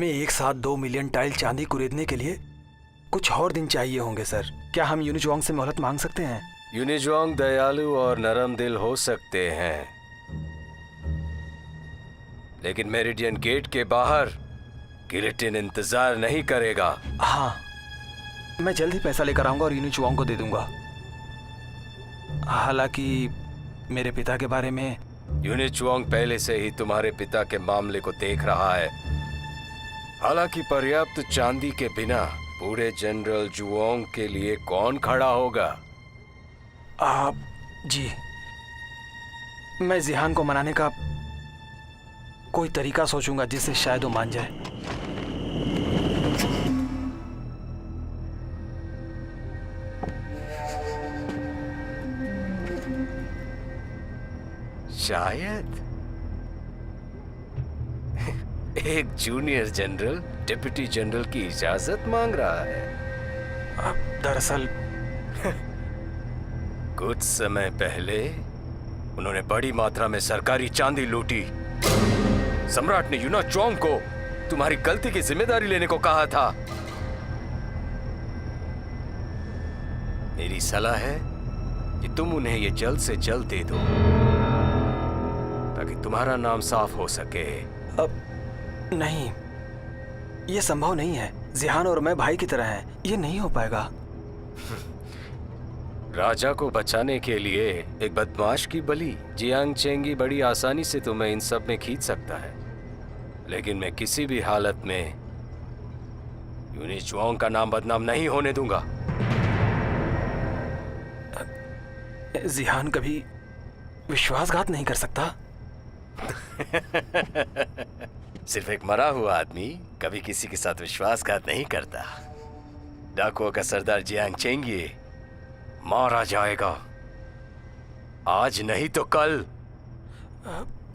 हमें एक साथ 2 मिलियन टाइल चांदी खरीदने के लिए कुछ और दिन चाहिए होंगे सर। क्या हम यूनिचुआंग से मोहलत मांग सकते हैं? यूनिचुआंग दयालु और नरम दिल हो सकते हैं, लेकिन मेरिडियन गेट के बाहर गिलेटिन इंतजार नहीं करेगा। हाँ, मैं जल्द ही पैसा लेकर आऊंगा और यूनिचुआंग को दे दूंगा। हालांकि मेरे पिता के बारे में यूनिचुआंग पहले से ही तुम्हारे पिता के मामले को देख रहा है। हालांकि पर्याप्त चांदी के बिना पूरे जनरल जुओंग के लिए कौन खड़ा होगा? आप जी, मैं जिहान को मनाने का कोई तरीका सोचूंगा जिससे शायद वो मान जाए। शायद एक जूनियर जनरल डिप्टी जनरल की इजाजत मांग रहा है। दरअसल कुछ समय पहले उन्होंने बड़ी मात्रा में सरकारी चांदी लूटी। सम्राट ने यूनिचुआंग को तुम्हारी गलती की जिम्मेदारी लेने को कहा था। मेरी सलाह है कि तुम उन्हें ये जल्द से जल्द दे दो ताकि तुम्हारा नाम साफ हो सके। अब नहीं, ये संभव नहीं है। जिहान और मैं भाई की तरह हैं, ये नहीं हो पाएगा। राजा को बचाने के लिए एक बदमाश की बलि जियांग चेंगी बड़ी आसानी से तुम्हें इन सब में खींच सकता है, लेकिन मैं किसी भी हालत में यूनिचुआंग का नाम बदनाम नहीं होने दूंगा। जिहान कभी विश्वासघात नहीं कर सकता। सिर्फ एक मरा हुआ आदमी कभी किसी के साथ विश्वासघात नहीं करता। डाकुओं का सरदार जियांग चेंगी मारा जाएगा, आज नहीं तो कल।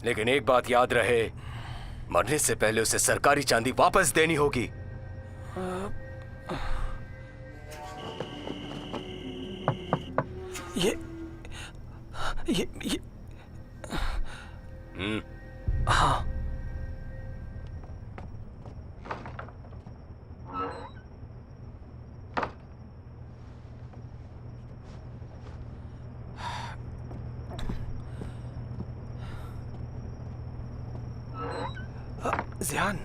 लेकिन एक बात याद रहे, मरने से पहले उसे सरकारी चांदी वापस देनी होगी। ये हाँ, जिहान,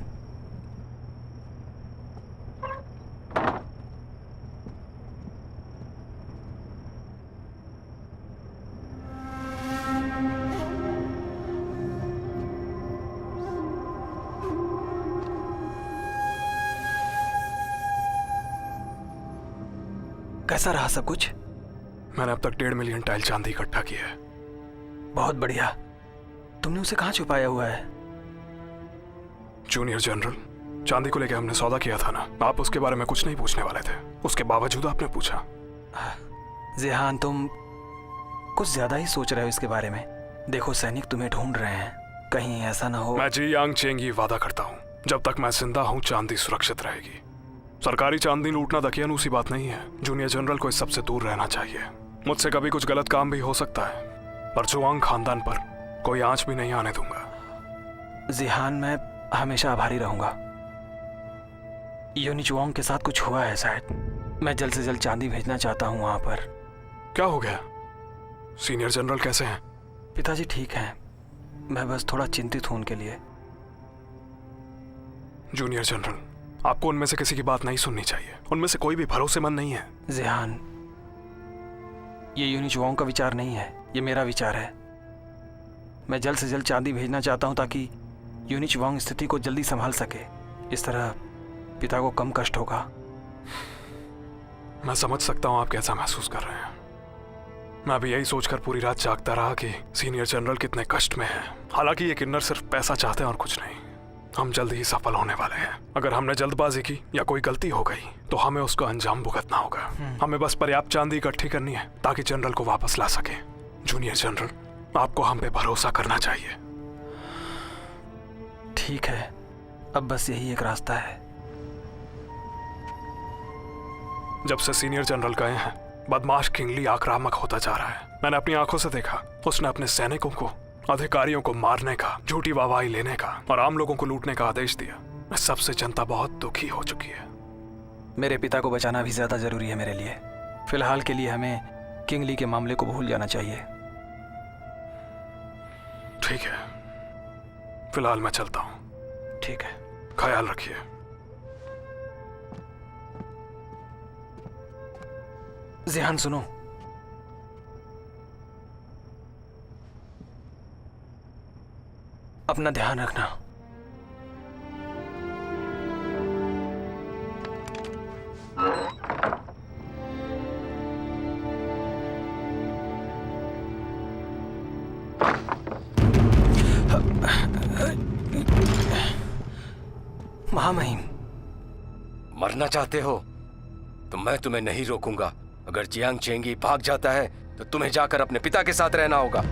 कैसा रहा सब कुछ? मैंने अब तक 1.5 मिलियन टाइल चांदी इकट्ठा की है। बहुत बढ़िया। तुमने उसे कहाँ छुपाया हुआ है? जूनियर जनरल, चांदी को लेकर हमने सौदा किया था ना, आप उसके बारे में कुछ नहीं पूछने वाले थे, उसके बावजूद आपने पूछा। जिहान, तुम कुछ ज्यादा ही सोच रहे हो इसके बारे में। देखो, सैनिक तुम्हें ढूंढ रहे हैं, कहीं ऐसा ना हो। मैं जियांग चेंगी वादा करता हूँ, जब तक मैं जिंदा हूँ चांदी सुरक्षित रहेगी। सरकारी चांदी लूटना दकियानूसी बात नहीं है। जूनियर जनरल को इस सबसे दूर रहना चाहिए। मुझसे कभी कुछ गलत काम भी हो सकता है, पर जुआंग खानदान पर कोई आंच भी नहीं आने दूंगा। जिहान, मैं हमेशा आभारी रहूंगा। यूनिचुआंग के साथ कुछ हुआ है शायद। मैं जल्द से जल्द चांदी भेजना चाहता हूँ वहां पर। क्या हो गया? सीनियर जनरल कैसे हैं? पिताजी ठीक हैं, मैं बस थोड़ा चिंतित हूं उनके लिए। जूनियर जनरल, आपको उनमें से किसी की बात नहीं सुननी चाहिए। उनमें से कोई भी भरोसेमंद नहीं है। जिहान, ये यूनिचुआंग का विचार नहीं है, ये मेरा विचार है। मैं जल्द से जल्द चांदी भेजना चाहता हूं ताकि यूनिचुआंग स्थिति को जल्दी संभाल सके। इस तरह पिता को कम कष्ट होगा। मैं समझ सकता हूं आप कैसा महसूस कर रहे हैं। मैं भी यही सोचकर पूरी रात जागता रहा कि सीनियर जनरल कितने कष्ट में हैं। हालांकि ये किन्नर सिर्फ पैसा चाहते हैं और कुछ नहीं। हम जल्द ही सफल होने वाले हैं। अगर हमने जल्दबाजी की या कोई गलती हो गई तो हमें उसका अंजाम भुगतना होगा। हमें बस पर्याप्त चांदी इकट्ठी करनी है ताकि जनरल को वापस ला सके। जूनियर जनरल, आपको हम पे भरोसा करना चाहिए। ठीक है, अब बस यही एक रास्ता है। जब से सीनियर जनरल गए हैं, बदमाश किंगली आक्रामक होता जा रहा है। मैंने अपनी आंखों से देखा, उसने अपने सैनिकों को, अधिकारियों को मारने का, झूठी वाहवाही लेने का और आम लोगों को लूटने का आदेश दिया। इस सबसे जनता बहुत दुखी हो चुकी है। मेरे पिता को बचाना भी ज्यादा जरूरी है मेरे लिए। फिलहाल के लिए हमें किंग ली के मामले को भूल जाना चाहिए। ठीक है, फिलहाल मैं चलता हूं। ठीक है। ख्याल रखिए। जिहान सुनो, अपना ध्यान रखना। महामहिम, मरना चाहते हो तो मैं तुम्हें नहीं रोकूंगा। अगर जियांग चेंगी भाग जाता है तो तुम्हें जाकर अपने पिता के साथ रहना होगा।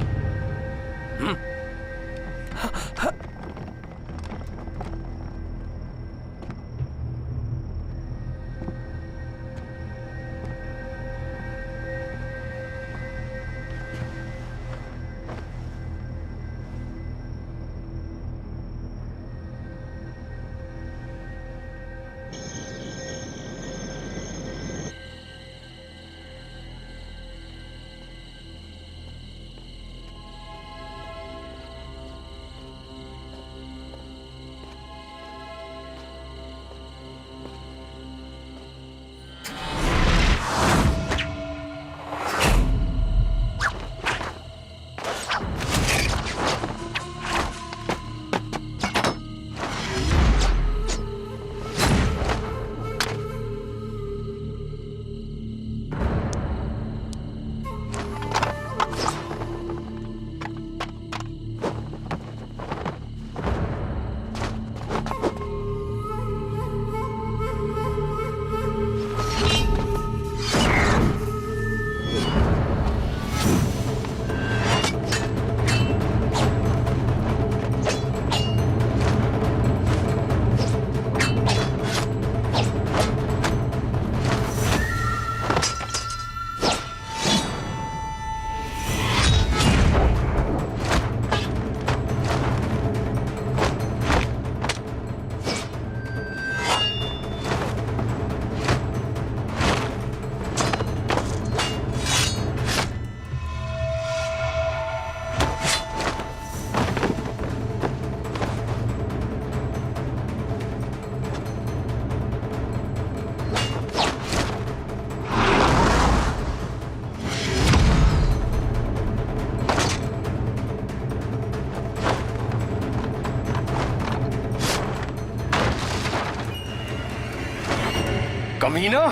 कमीना!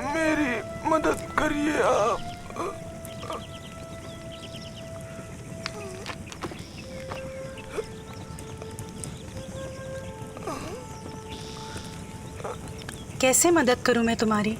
मेरी मदद करिए आप। कैसे मदद करूं मैं तुम्हारी?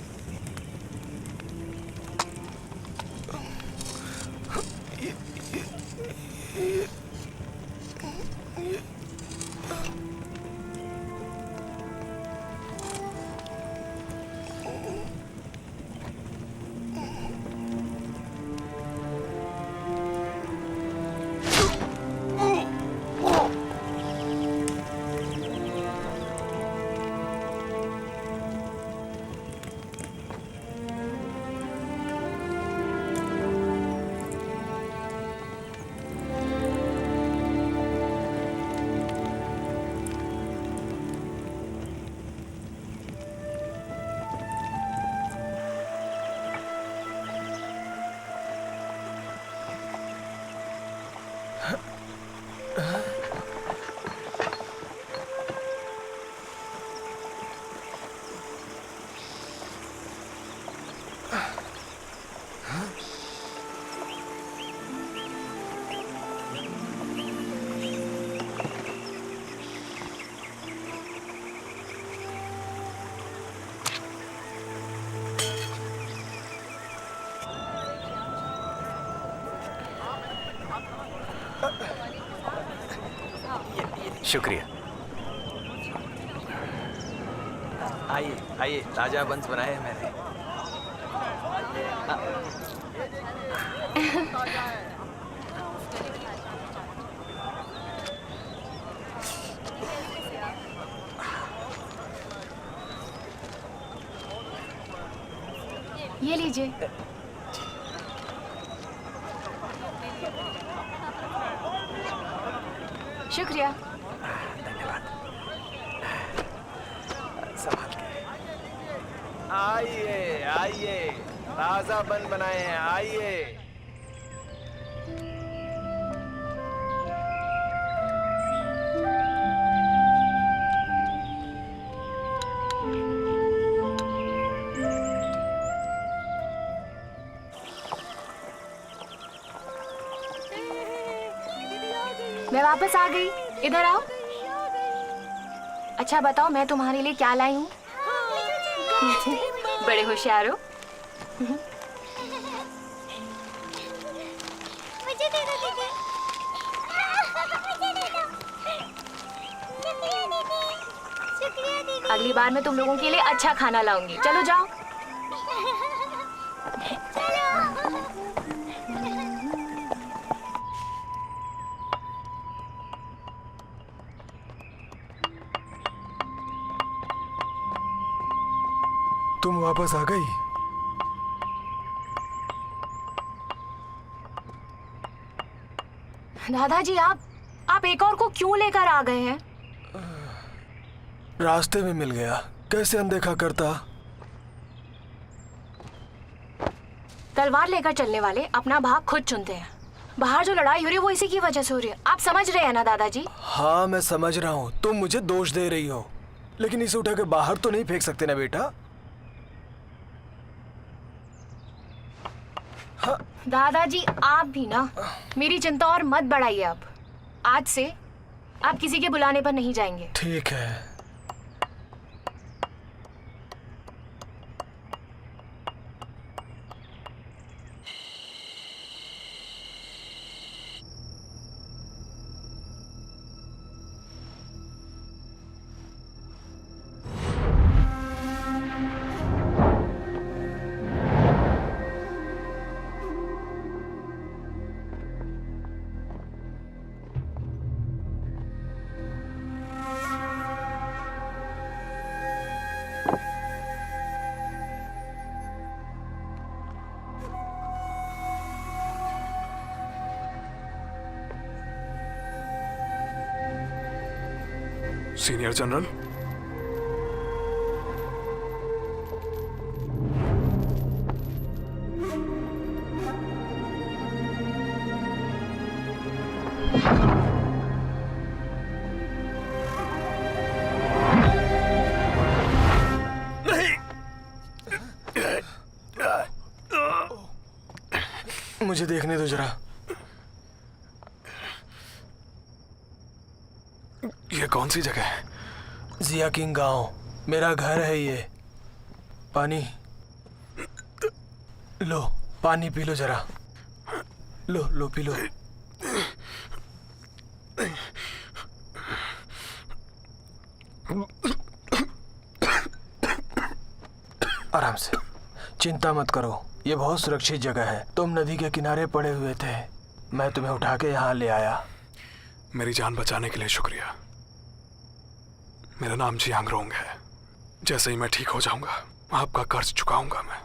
शुक्रिया। आइए आइए, ताजा बंस बनाए हैं मैंने। ये लीजिए। शुक्रिया। धन्यवाद। संभाल के। आइए आइए, ताजा बन बनाए हैं, आइए। मैं वापस आ गई, इधर आओ। अच्छा बताओ, मैं तुम्हारे लिए क्या लाई हूँ? बड़े होशियार हो। मुझे दे दो दीदी। शुक्रिया दीदी। अगली बार मैं तुम लोगों के लिए अच्छा खाना लाऊंगी। चलो जाओ। तुम वापस आ गई? दादाजी, आप एक और को क्यों लेकर आ गए हैं? रास्ते में मिल गया, कैसे अनदेखा करता। तलवार लेकर चलने वाले अपना भाग खुद चुनते हैं। बाहर जो लड़ाई हो रही है वो इसी की वजह से हो रही है। आप समझ रहे हैं ना दादाजी? हाँ मैं समझ रहा हूँ, तुम मुझे दोष दे रही हो, लेकिन इसे उठा के बाहर तो नहीं फेंक सकते ना बेटा। दादाजी आप भी ना मेरी चिंता और मत बढ़ाइए। अब आज से आप किसी के बुलाने पर नहीं जाएंगे। ठीक है। सीनियर जनरल, मुझे देखने दो जरा। ये कौन सी जगह है? जिया किंग गांव, मेरा घर है ये। पानी लो, पानी पी लो जरा। लो लो पी लो। आराम से, चिंता मत करो, ये बहुत सुरक्षित जगह है। तुम नदी के किनारे पड़े हुए थे, मैं तुम्हें उठा के यहाँ ले आया। मेरी जान बचाने के लिए शुक्रिया। मेरा नाम जियांग रोंग है। जैसे ही मैं ठीक हो जाऊंगा आपका कर्ज चुकाऊंगा मैं।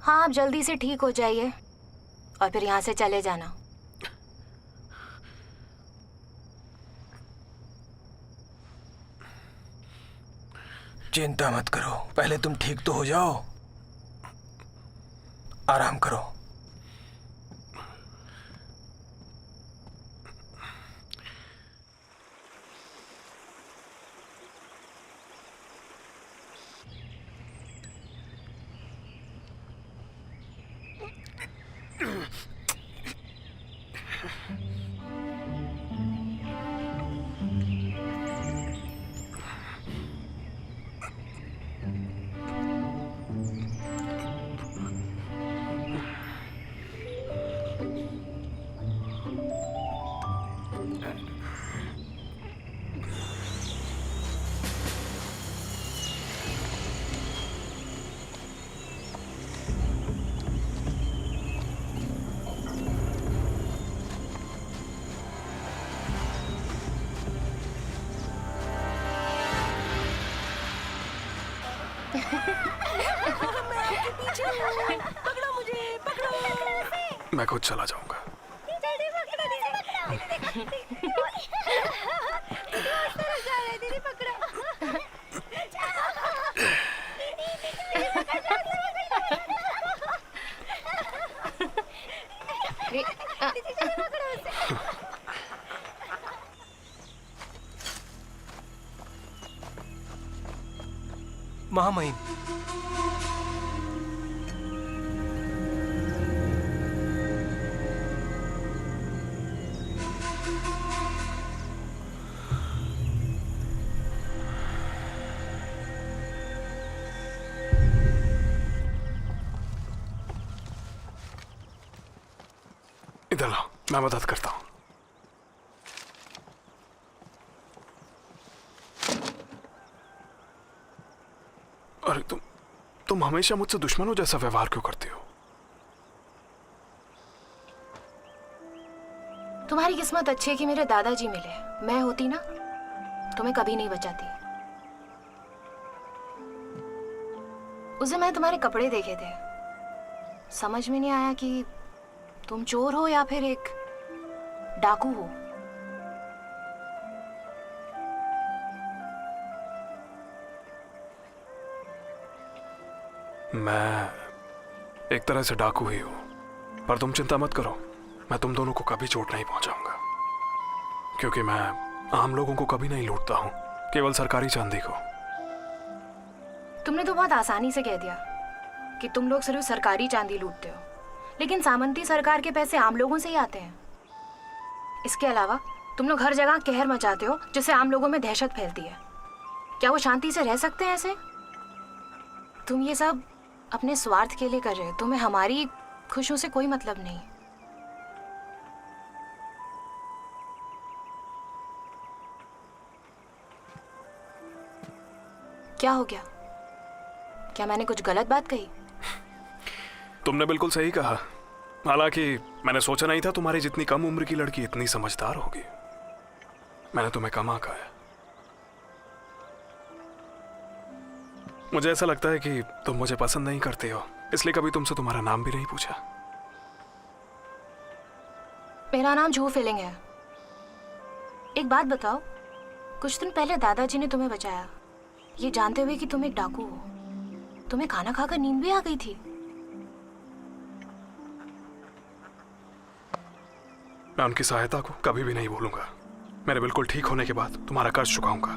हाँ, आप जल्दी से ठीक हो जाइए और फिर यहाँ से चले जाना। चिंता मत करो, पहले तुम ठीक तो हो जाओ। आराम करो। पकड़ो मुझे, पकड़ो। मैं खुद चला जाऊंगा। दीदी पकड़ो, दीदी पकड़ो। दीदी पकड़ो। महामहिम, इधर लाओ, मैं मदद करता हूँ। अरे तुम हमेशा मुझसे दुश्मनों जैसा व्यवहार क्यों करती हो? तुम्हारी किस्मत अच्छी है कि मेरे दादाजी मिले। मैं होती ना, तुम्हें कभी नहीं बचाती। उसे मैं तुम्हारे कपड़े देखे थे, समझ में नहीं आया कि तुम चोर हो या फिर एक डाकू हो। मैं एक तरह से डाकू ही हूं, पर तुम चिंता मत करो, मैं तुम दोनों को कभी चोट नहीं पहुंचाऊंगा, क्योंकि मैं आम लोगों को कभी नहीं लूटता हूं, केवल सरकारी चांदी को। तुमने तो बहुत आसानी से कह दिया कि तुम लोग सिर्फ सरकारी चांदी लूटते हो, लेकिन सामंती सरकार के पैसे आम लोगों से ही आते हैं। इसके अलावा तुम लोग हर जगह कहर मचाते हो, जिससे आम लोगों में दहशत फैलती है। क्या वो शांति से रह सकते हैं ऐसे? तुम ये सब अपने स्वार्थ के लिए कर रहे हो। तुम्हें हमारी खुशियों से कोई मतलब नहीं। क्या हो गया? क्या मैंने कुछ गलत बात कही? तुमने बिल्कुल सही कहा। हालांकि मैंने सोचा नहीं था तुम्हारी जितनी कम उम्र की लड़की इतनी समझदार होगी। मैंने तुम्हें कम आंका है। मुझे ऐसा लगता है कि तुम मुझे पसंद नहीं करते हो, इसलिए कभी तुमसे तुम्हारा नाम भी नहीं पूछा। मेरा नाम जू फिलिंग है। एक बात बताओ, कुछ दिन पहले दादाजी ने तुम्हें बचाया, ये जानते हुए कि तुम एक डाकू हो। तुम्हें खाना खाकर नींद भी आ गई थी। मैं उनकी सहायता को कभी भी नहीं भूलूंगा। मेरे बिल्कुल ठीक होने के बाद तुम्हारा कर्ज चुकाऊंगा।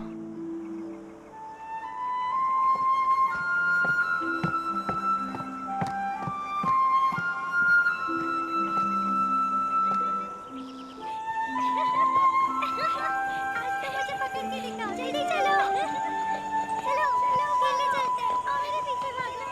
आज तो मुझे पकड़ के दिखाओ। जल्दी चलो। चलो, चलो, खेलने चलते हैं। आओ मेरे पीछे भागो।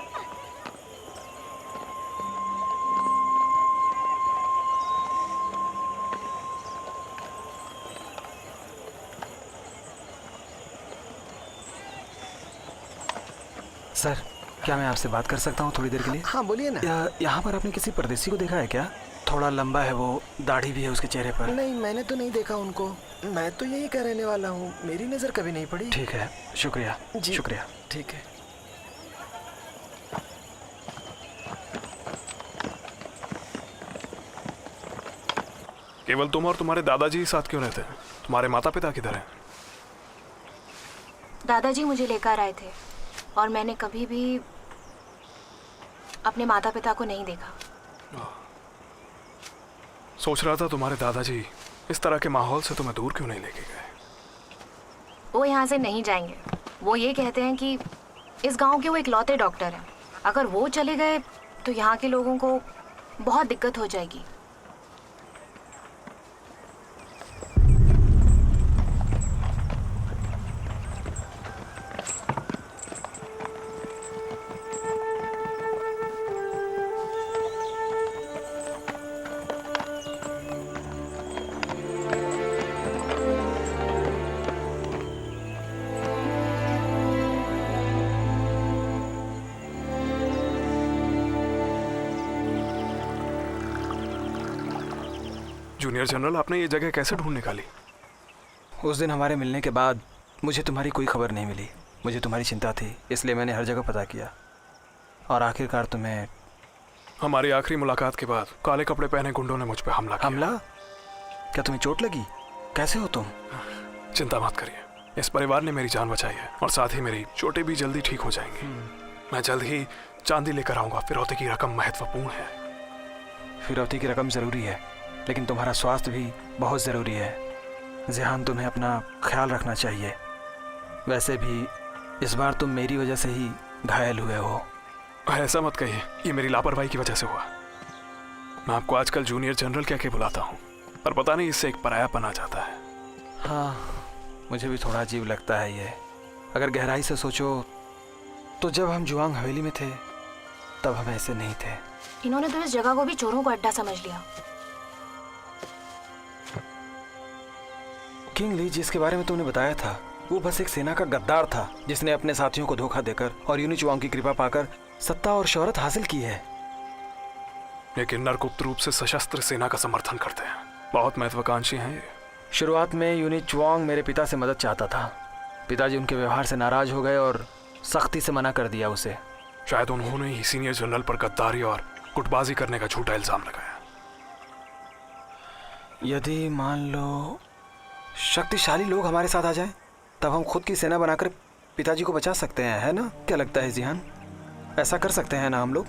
सर, क्या मैं आपसे बात कर सकता हूँ थोड़ी देर के लिए? हाँ बोलिए ना। यहाँ पर आपने किसी परदेसी को देखा है क्या? थोड़ा लंबा है वो, दाढ़ी भी है उसके चेहरे पर। नहीं, मैंने तो नहीं देखा उनको। मैं तो यही का रहने वाला हूँ, मेरी नजर कभी नहीं पड़ी। ठीक है, शुक्रिया। जी। शुक्रिया। ठीक है। केवल तुम और तुम्हारे दादाजी ही साथ क्यों रहते हैं? तुम्हारे माता पिता किधर हैं? दादाजी मुझे लेकर आए थे और मैंने कभी भी अपने माता पिता को नहीं देखा। सोच रहा था तुम्हारे दादाजी इस तरह के माहौल से तुम्हें दूर क्यों नहीं लेके गए? वो यहाँ से नहीं जाएंगे। वो ये कहते हैं कि इस गांव के वो इकलौते डॉक्टर हैं। अगर वो चले गए तो यहाँ के लोगों को बहुत दिक्कत हो जाएगी। जूनियर जनरल, आपने ये जगह कैसे ढूंढ निकाली? उस दिन हमारे मिलने के बाद मुझे तुम्हारी कोई खबर नहीं मिली। मुझे तुम्हारी चिंता थी, इसलिए मैंने हर जगह पता किया और आखिरकार तुम्हें। हमारी आखिरी मुलाकात के बाद काले कपड़े पहने गुंडों ने मुझ पे हमला किया। हमला? क्या तुम्हें चोट लगी? कैसे हो तुम? चिंता मत करिए, इस परिवार ने मेरी जान बचाई है और साथ ही मेरी चोटें भी जल्दी ठीक हो जाएंगी। मैं जल्द ही चांदी लेकर आऊंगा। फिरौती की रकम महत्वपूर्ण है। फिरौती की रकम ज़रूरी है, लेकिन तुम्हारा स्वास्थ्य भी बहुत ज़रूरी है। ज़िहान, तुम्हें अपना ख्याल रखना चाहिए। वैसे भी इस बार तुम मेरी वजह से ही घायल हुए हो। ऐसा मत कहिए, ये मेरी लापरवाही की वजह से हुआ। मैं आपको आजकल जूनियर जनरल कह के बुलाता हूँ, पर पता नहीं इससे एक परायापन आ जाता है। हाँ, मुझे भी थोड़ा अजीब लगता है ये। अगर गहराई से सोचो तो जब हम जुआंग हवेली में थे तब हम ऐसे नहीं थे। इन्होंने तो इस जगह को भी चोरों का अड्डा समझ लिया। किंग ली, जिसके बारे में तुमने बताया था, वो बस एक सेना का गद्दार था जिसने अपने साथियों को धोखा देकर और यूनिचुआंग की कृपा पाकर सत्ता और शोहरत हासिल की है। लेकिन नर गुप्त रूप से सशस्त्र सेना का समर्थन करते हैं। बहुत महत्वाकांक्षी हैं ये। शुरुआत में यूनिचुआंग मेरे पिता से मदद चाहता था। पिताजी उनके व्यवहार से नाराज हो गए और सख्ती से मना कर दिया उसे। शायद उन्होंने ही सीनियर जनरल पर गद्दारी और गुटबाजी करने का झूठा इल्जाम लगाया। यदि मान लो शक्तिशाली लोग हमारे साथ आ जाएं, तब हम खुद की सेना बनाकर पिताजी को बचा सकते हैं, है ना? क्या लगता है ज़िहान? ऐसा कर सकते हैं ना हम लोग?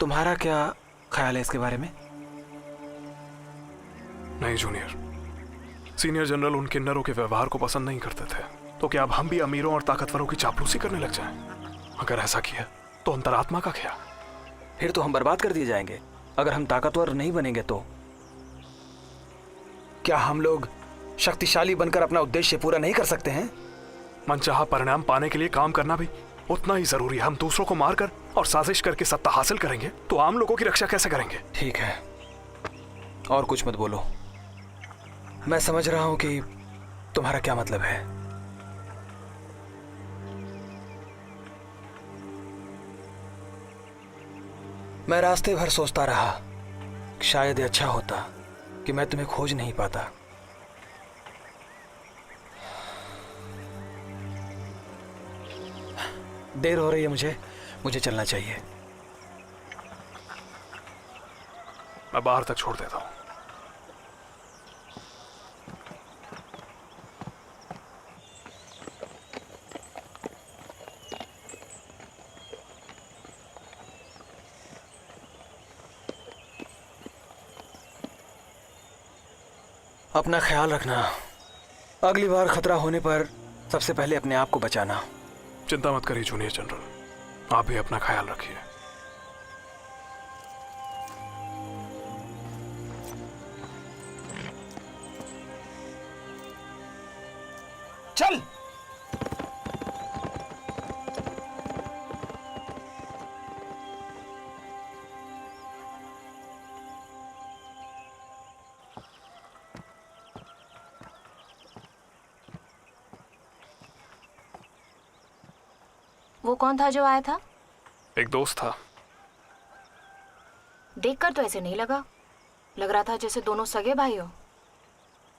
तुम्हारा क्या ख्याल है इसके बारे में? नहीं जूनियर, सीनियर जनरल उन किन्नरों के व्यवहार को पसंद नहीं करते थे, तो क्या अब हम भी अमीरों और ताकतवरों की चापलूसी करने लग जाएं? अगर ऐसा किया तो अंतरात्मा का क्या? फिर तो हम बर्बाद कर दिए जाएंगे। अगर हम ताकतवर नहीं बनेंगे तो क्या हम लोग शक्तिशाली बनकर अपना उद्देश्य पूरा नहीं कर सकते हैं? मनचाहा परिणाम पाने के लिए काम करना भी उतना ही जरूरी है। हम दूसरों को मारकर और साजिश करके सत्ता हासिल करेंगे तो आम लोगों की रक्षा कैसे करेंगे? ठीक है, और कुछ मत बोलो। मैं समझ रहा हूं कि तुम्हारा क्या मतलब है। मैं रास्ते भर सोचता रहा, शायद ये अच्छा होता कि मैं तुम्हें खोज नहीं पाता। देर हो रही है, मुझे चलना चाहिए। मैं बाहर तक छोड़ देता हूं। अपना ख्याल रखना। अगली बार खतरा होने पर सबसे पहले अपने आप को बचाना। चिंता मत करिए जूनियर जनरल, आप भी अपना ख्याल रखिए। चल। वो कौन था जो आया था? एक दोस्त था। देखकर तो ऐसे नहीं लगा। लग रहा था जैसे दोनों सगे भाई हो।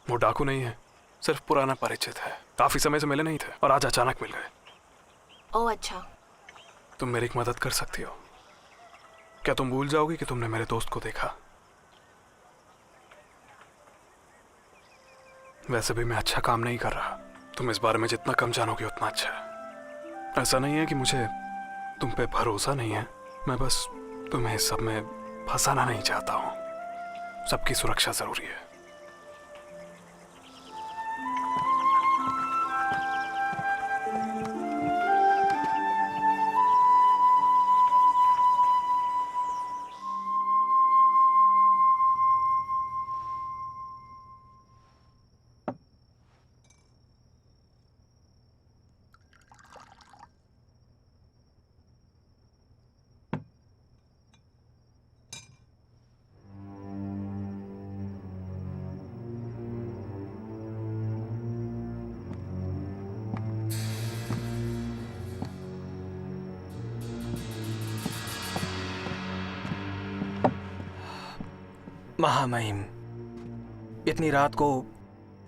वो डाकू नहीं है, सिर्फ पुराना परिचित है। काफी समय से मिले नहीं थे और आज अचानक मिल गए। ओह अच्छा। तुम मेरी एक मदद कर सकती हो? क्या तुम भूल जाओगी कि तुमने मेरे दोस्त को देखा? वैसे भी मैं अच्छा काम नहीं कर रहा। तुम इस बारे में जितना कम जानोगे उतना अच्छा है। ऐसा नहीं है कि मुझे तुम पे भरोसा नहीं है, मैं बस तुम्हें इस सब में फंसाना नहीं चाहता हूं। सबकी सुरक्षा जरूरी है। महामहिम, इतनी रात को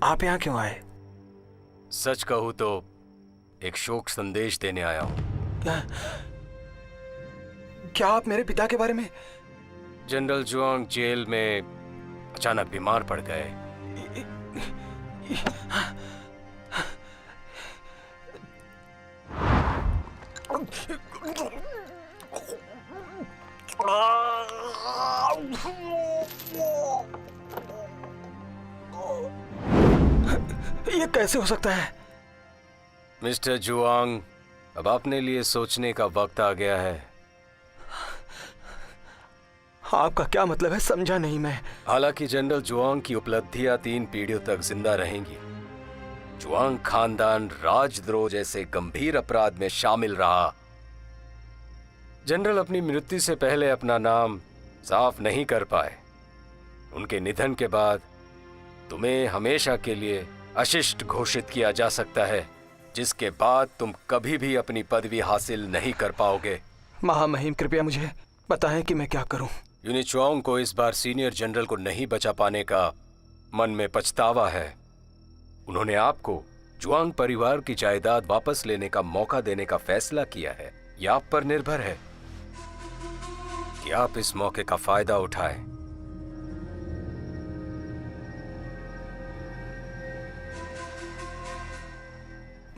आप यहाँ क्यों आए? सच कहूं तो एक शोक संदेश देने आया हूं। क्या आप मेरे पिता के बारे में? जनरल जुआंग जेल में अचानक बीमार पड़ गए। ये कैसे हो सकता है? मिस्टर जुआंग, अब अपने लिए सोचने का वक्त आ गया है। आपका क्या मतलब है? समझा नहीं मैं। हालांकि जनरल जुआंग की उपलब्धियां 3 पीढ़ियों तक जिंदा रहेंगी। जुआंग खानदान राजद्रोह जैसे गंभीर अपराध में शामिल रहा। जनरल अपनी मृत्यु से पहले अपना नाम साफ नहीं कर पाए। उनके निधन के बाद तुम्हें हमेशा के लिए अशिष्ट घोषित किया जा सकता है, जिसके बाद तुम कभी भी अपनी पदवी हासिल नहीं कर पाओगे। महामहिम, कृपया मुझे बताएं कि मैं क्या करूं। यूनिचुआंग को इस बार सीनियर जनरल को नहीं बचा पाने का मन में पछतावा है। उन्होंने आपको जुआंग परिवार की जायदाद वापस लेने का मौका देने का फैसला किया है। यह आप पर निर्भर है कि आप इस मौके का फायदा उठाएं।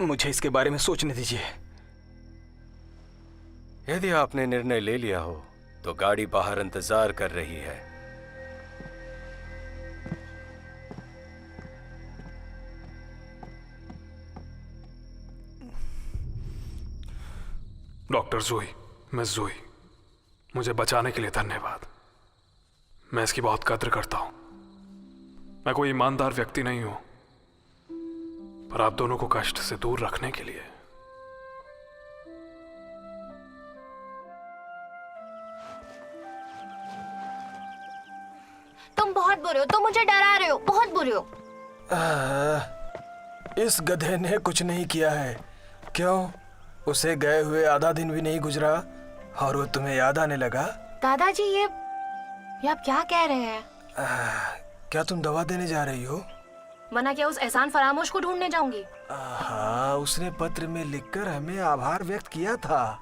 मुझे इसके बारे में सोचने दीजिए। यदि आपने निर्णय ले लिया हो तो गाड़ी बाहर इंतजार कर रही है। डॉक्टर जूही, मिस जूही, मुझे बचाने के लिए धन्यवाद। मैं इसकी बहुत कद्र करता हूं। मैं कोई ईमानदार व्यक्ति नहीं हूं, पर आप दोनों को कष्ट से दूर रखने के लिए। तुम बहुत बुरे हो, तुम मुझे डरा रहे हो, बहुत बुरे हो। इस गधे ने कुछ नहीं किया है। क्यों? उसे गए हुए आधा दिन भी नहीं गुजरा और वो तुम्हें याद आने लगा? दादाजी, ये आप क्या कह रहे हैं? क्या तुम दवा देने जा रही हो? मना क्या उस एहसान फरामोश को ढूंढने जाऊंगी? हाँ, उसने पत्र में लिखकर हमें आभार व्यक्त किया था।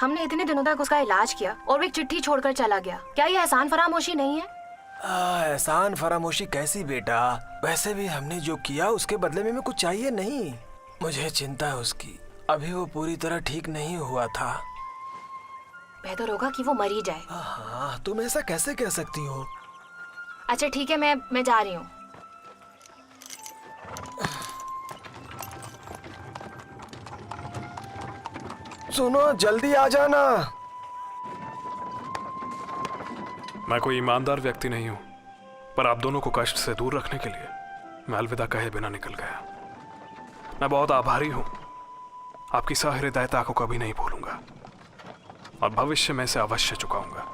हमने इतने दिनों तक उसका इलाज किया और वो एक चिट्ठी छोड़कर चला गया। क्या ये एहसान फरामोशी नहीं है? एहसान फरामोशी कैसी बेटा? वैसे भी हमने जो किया उसके बदले में हमें कुछ चाहिए नहीं। मुझे चिंता है उसकी। अभी वो पूरी तरह ठीक नहीं हुआ था। बेहतर होगा कि वो मर ही जाए। हाँ, तुम ऐसा कैसे कह सकती हो? अच्छा ठीक है, मैं जा रही हूँ। सुनो, जल्दी आ जाना। मैं कोई ईमानदार व्यक्ति नहीं हूं, पर आप दोनों को कष्ट से दूर रखने के लिए मैं अलविदा कहे बिना निकल गया। मैं बहुत आभारी हूं। आपकी सहृदयता को कभी नहीं भूलूंगा और भविष्य में इसे अवश्य चुकाऊंगा।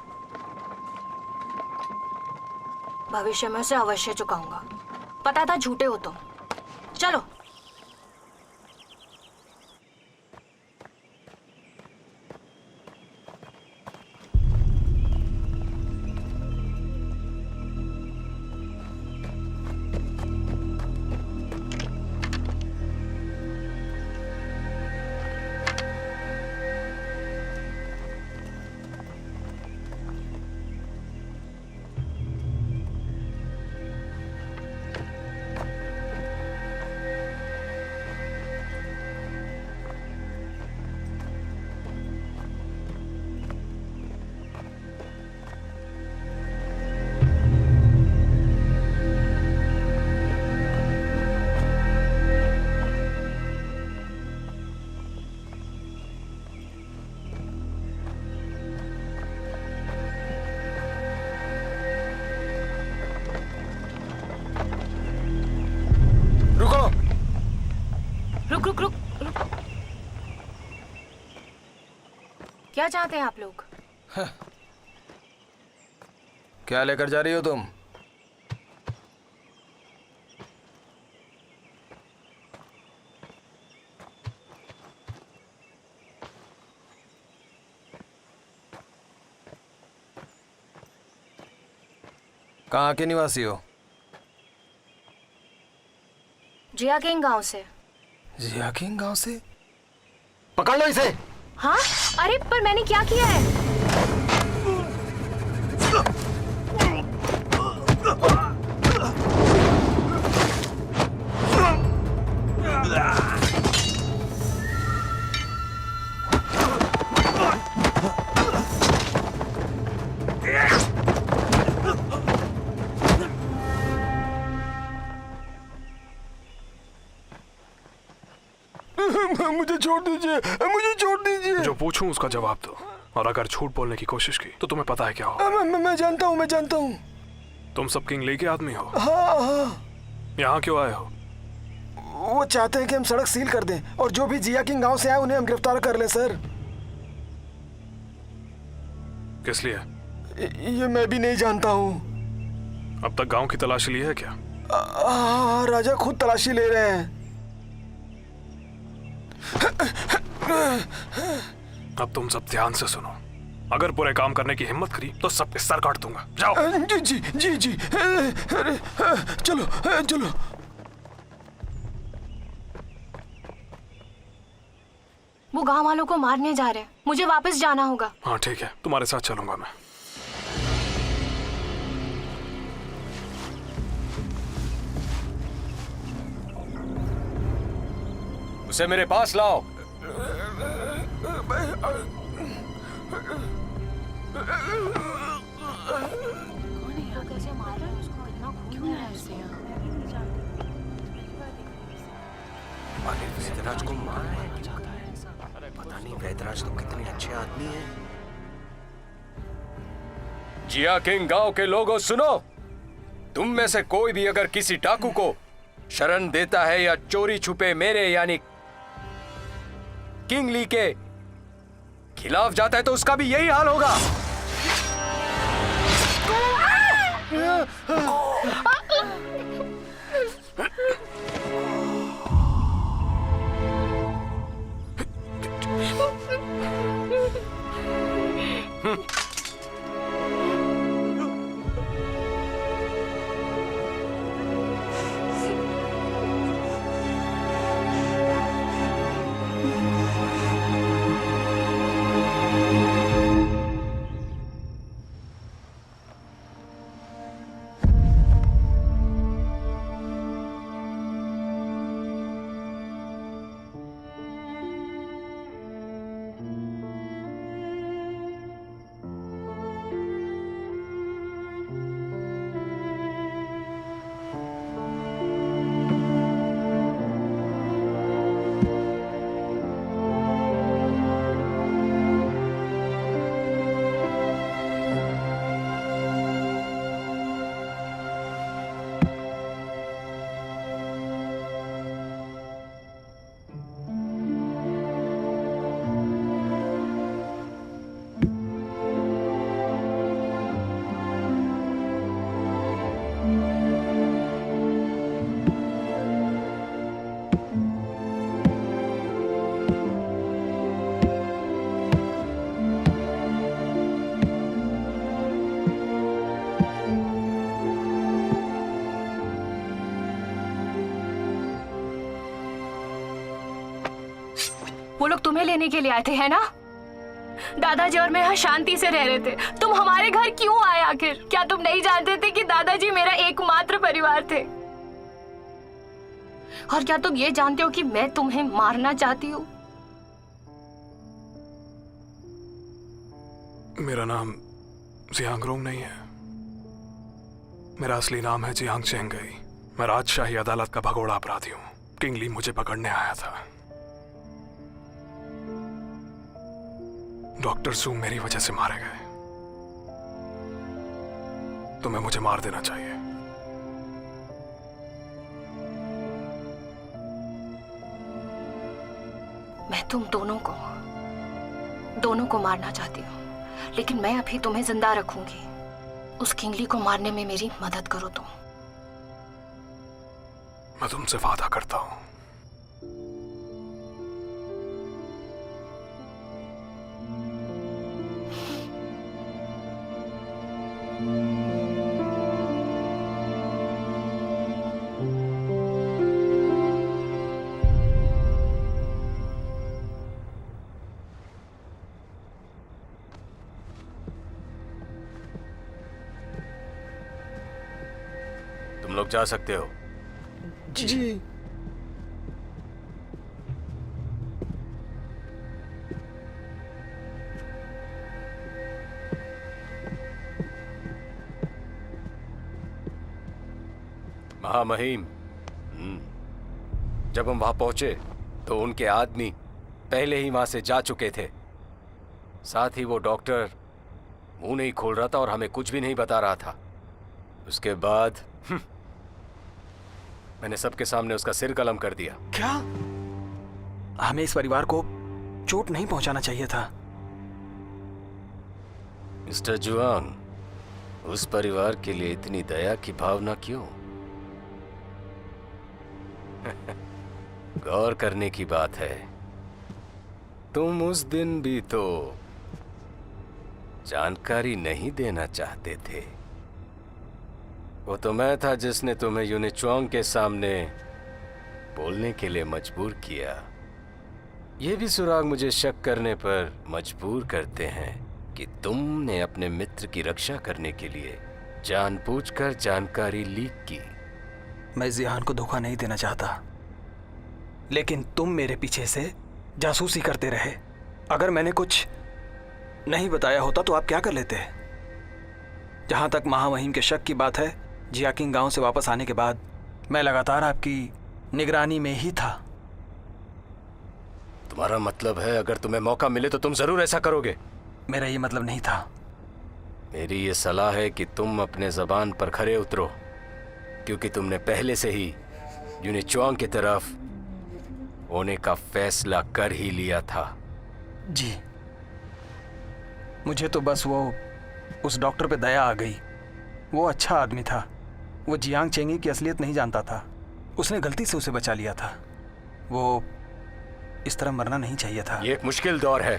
भविष्य में उसे अवश्य चुकाऊंगा। पता था झूठे हो तुम। चलो। रुक। क्या चाहते हैं आप लोग? क्या लेकर जा रही हो तुम? कहाँ के निवासी हो? जियाकिंग गांव से। जिया किंग गांव से? पकड़ लो इसे। हाँ, अरे पर मैंने क्या किया है? मुझे छोड़ दीजिए, मुझे छोड़ दीजिए। जो पूछूं उसका जवाब दो, और अगर झूठ बोलने की कोशिश की तो तुम्हें पता है क्या हो। मैं जानता हूँ, मैं जानता हूँ। तुम सब किंग ली के आदमी हो। हाँ हाँ। यहाँ क्यों आए हो? वो चाहते हैं कि हम सड़क सील कर दें और जो भी जिया किंग गांव से आए उन्हें हम गिरफ्तार कर लें सर। किस लिए? ये मैं भी नहीं जानता हूँ। अब तक गांव की तलाशी ली है क्या? राजा खुद तलाशी ले रहे हैं। अब तुम सब ध्यान से सुनो, अगर बुरे काम करने की हिम्मत करी तो सबके सर काट दूंगा। जाओ। जी जी जी जी। चलो चलो। वो गांव वालों को मारने जा रहे हैं, मुझे वापस जाना होगा। हाँ ठीक है, तुम्हारे साथ चलूंगा मैं। उसे मेरे पास लाओ। वैदराज को मारना चाहता है। पता नहीं वैदराज तो कितने अच्छे आदमी हैं। जिया किंग गांव के लोगों सुनो, तुम में से कोई भी अगर किसी डाकू को शरण देता है या चोरी छुपे मेरे यानी किंग ली के खिलाफ जाता है तो उसका भी यही हाल होगा। वो लोग तुम्हें लेने के लिए आए थे, है ना? दादाजी और मैं यहाँ शांति से रह रहे थे, तुम हमारे घर क्यों आए आखिर? क्या तुम नहीं जानते थे कि दादाजी मेरा एकमात्र परिवार थे? और क्या तुम ये जानते हो कि मैं तुम्हें मारना चाहती हूँ? मेरा नाम जियांगरोंग नहीं है, मेरा असली नाम है जियांग चेंगई। मैं राजशाही अदालत का भगोड़ा अपराधी हूँ। किंग ली मुझे पकड़ने आया था। डॉक्टर सू मेरी वजह से मारे गए। तुम्हें मुझे मार देना चाहिए। मैं तुम दोनों को मारना चाहती हूँ, लेकिन मैं अभी तुम्हें जिंदा रखूंगी। उस किंगली को मारने में मेरी मदद करो तुम। मैं तुमसे वादा करता हूँ। तुम लोग जा सकते हो। जी। महामहिम, जब हम वहां पहुंचे तो उनके आदमी पहले ही वहां से जा चुके थे। साथ ही वो डॉक्टर मुंह नहीं खोल रहा था और हमें कुछ भी नहीं बता रहा था। उसके बाद मैंने सबके सामने उसका सिर कलम कर दिया। क्या? हमें इस परिवार को चोट नहीं पहुंचाना चाहिए था। मिस्टर जुआंग, उस परिवार के लिए इतनी दया की भावना क्यों? गौर करने की बात है, तुम उस दिन भी तो जानकारी नहीं देना चाहते थे। वो तो मैं था जिसने तुम्हें यूनिचुआंग के सामने बोलने के लिए मजबूर किया। ये भी सुराग मुझे शक करने पर मजबूर करते हैं कि तुमने अपने मित्र की रक्षा करने के लिए जानबूझकर जानकारी लीक की। मैं जियान को धोखा नहीं देना चाहता, लेकिन तुम मेरे पीछे से जासूसी करते रहे। अगर मैंने कुछ नहीं बताया होता तो आप क्या कर लेते? जहां तक महामहिम के शक की बात है, जियाकिंग गांव से वापस आने के बाद मैं लगातार आपकी निगरानी में ही था। तुम्हारा मतलब है अगर तुम्हें मौका मिले तो तुम जरूर ऐसा करोगे? मेरा ये मतलब नहीं था। मेरी ये सलाह है कि तुम अपने जबान पर खरे उतरो, क्योंकि तुमने पहले से ही यूनिचुआंग की तरफ होने का फैसला कर ही लिया था। जी, मुझे तो बस वो उस डॉक्टर पे दया आ गई। वो अच्छा आदमी था। वो जियांग चेंगी की असलियत नहीं जानता था। उसने गलती से उसे बचा लिया था। वो इस तरह मरना नहीं चाहिए था। ये एक मुश्किल दौर है।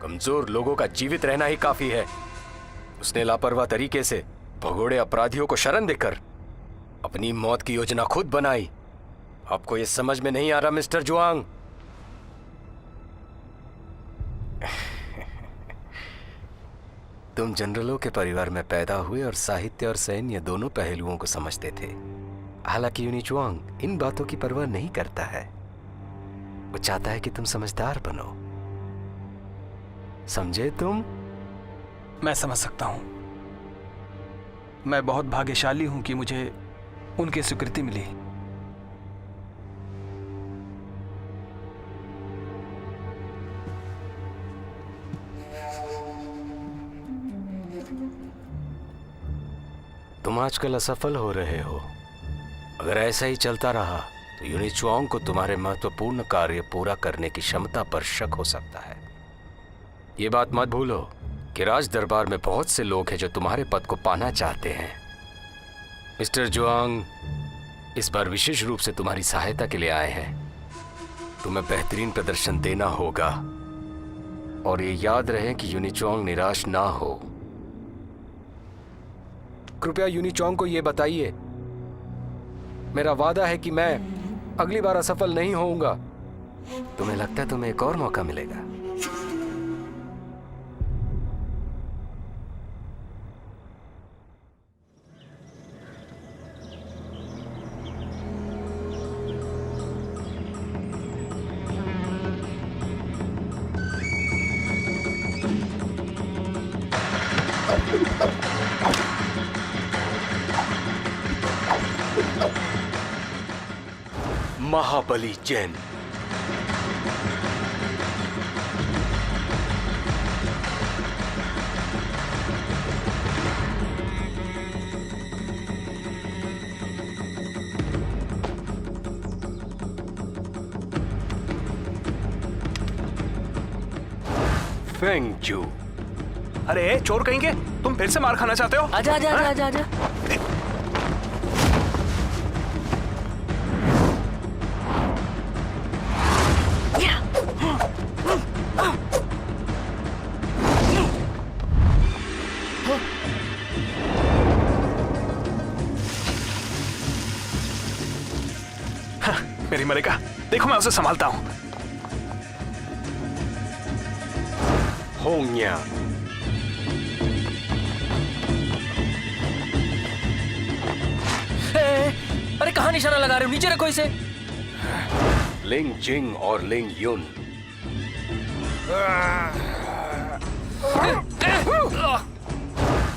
कमजोर लोगों का जीवित रहना ही काफी है। उसने लापरवाह तरीके से भगोड़े अपराधियों को शरण देकर अपनी मौत की योजना खुद बनाई। आपको ये समझ में नहीं आ रहा मिस्टर जुआंग? तुम जनरलों के परिवार में पैदा हुए और साहित्य और सैन्य दोनों पहलुओं को समझते थे। हालांकि यूनिचुआंग इन बातों की परवाह नहीं करता है। वो चाहता है कि तुम समझदार बनो। समझे तुम? मैं समझ सकता हूं। मैं बहुत भाग्यशाली हूं कि मुझे उनकी स्वीकृति मिली। तुम आजकल असफल हो रहे हो। अगर ऐसा ही चलता रहा तो यूनिचुआंग को तुम्हारे महत्वपूर्ण कार्य पूरा करने की क्षमता पर शक हो सकता है। ये बात मत भूलो कि राज दरबार में बहुत से लोग हैं जो तुम्हारे पद को पाना चाहते हैं। मिस्टर जुआंग इस बार विशेष रूप से तुम्हारी सहायता के लिए आए हैं। तुम्हें बेहतरीन प्रदर्शन देना होगा और ये याद रहे कि यूनिचुआंग निराश ना हो। कृपया यूनिचुआंग को यह बताइए, मेरा वादा है कि मैं अगली बार असफल नहीं होऊंगा। तुम्हें लगता है तुम्हें एक और मौका मिलेगा? महाबली जैन। फेंगजू। अरे चोर कहेंगे, तुम फिर से मार खाना चाहते हो? आजा आजा आजा आजा आजा। मेरी मलिका, देखो मैं उसे संभालता हूं। होंग्या। निशाना लगा रहे हो? नीचे रखो इसे। लिंग जिंग और लिंग युन,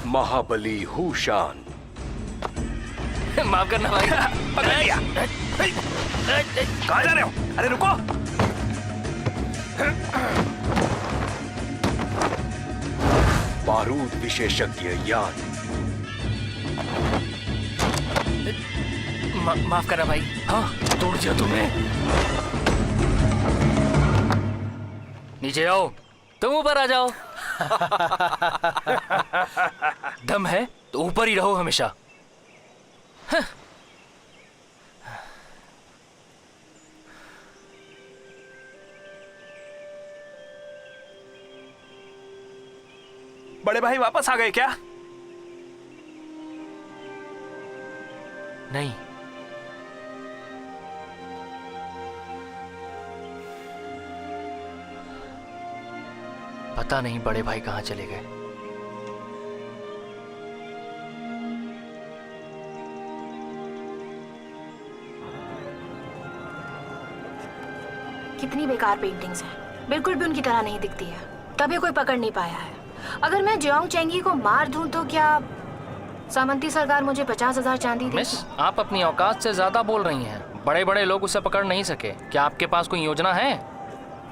महाबली हुशान। माफ करना भाई। पकड़ लिया। कहाँ जा रहे हो? अरे रुको। बारूद विशेषज्ञ यान। माफ करना भाई। हाँ, तोड़ दिया तुमने। नीचे आओ, तुम ऊपर आ जाओ। दम है तो ऊपर ही रहो हमेशा। बड़े भाई वापस आ गए क्या? नहीं, पता नहीं बड़े भाई कहां चले गए। कितनी बेकार पेंटिंग्स हैं, बिल्कुल भी उनकी तरह नहीं दिखती है, तभी कोई पकड़ नहीं पाया है। अगर मैं जियांग चेंगी को मार दूं तो क्या सामंती सरकार मुझे 50,000 चांदी देगी? मिस, आप अपनी औकात से ज्यादा बोल रही हैं। बड़े बड़े लोग उसे पकड़ नहीं सके। क्या आपके पास कोई योजना है?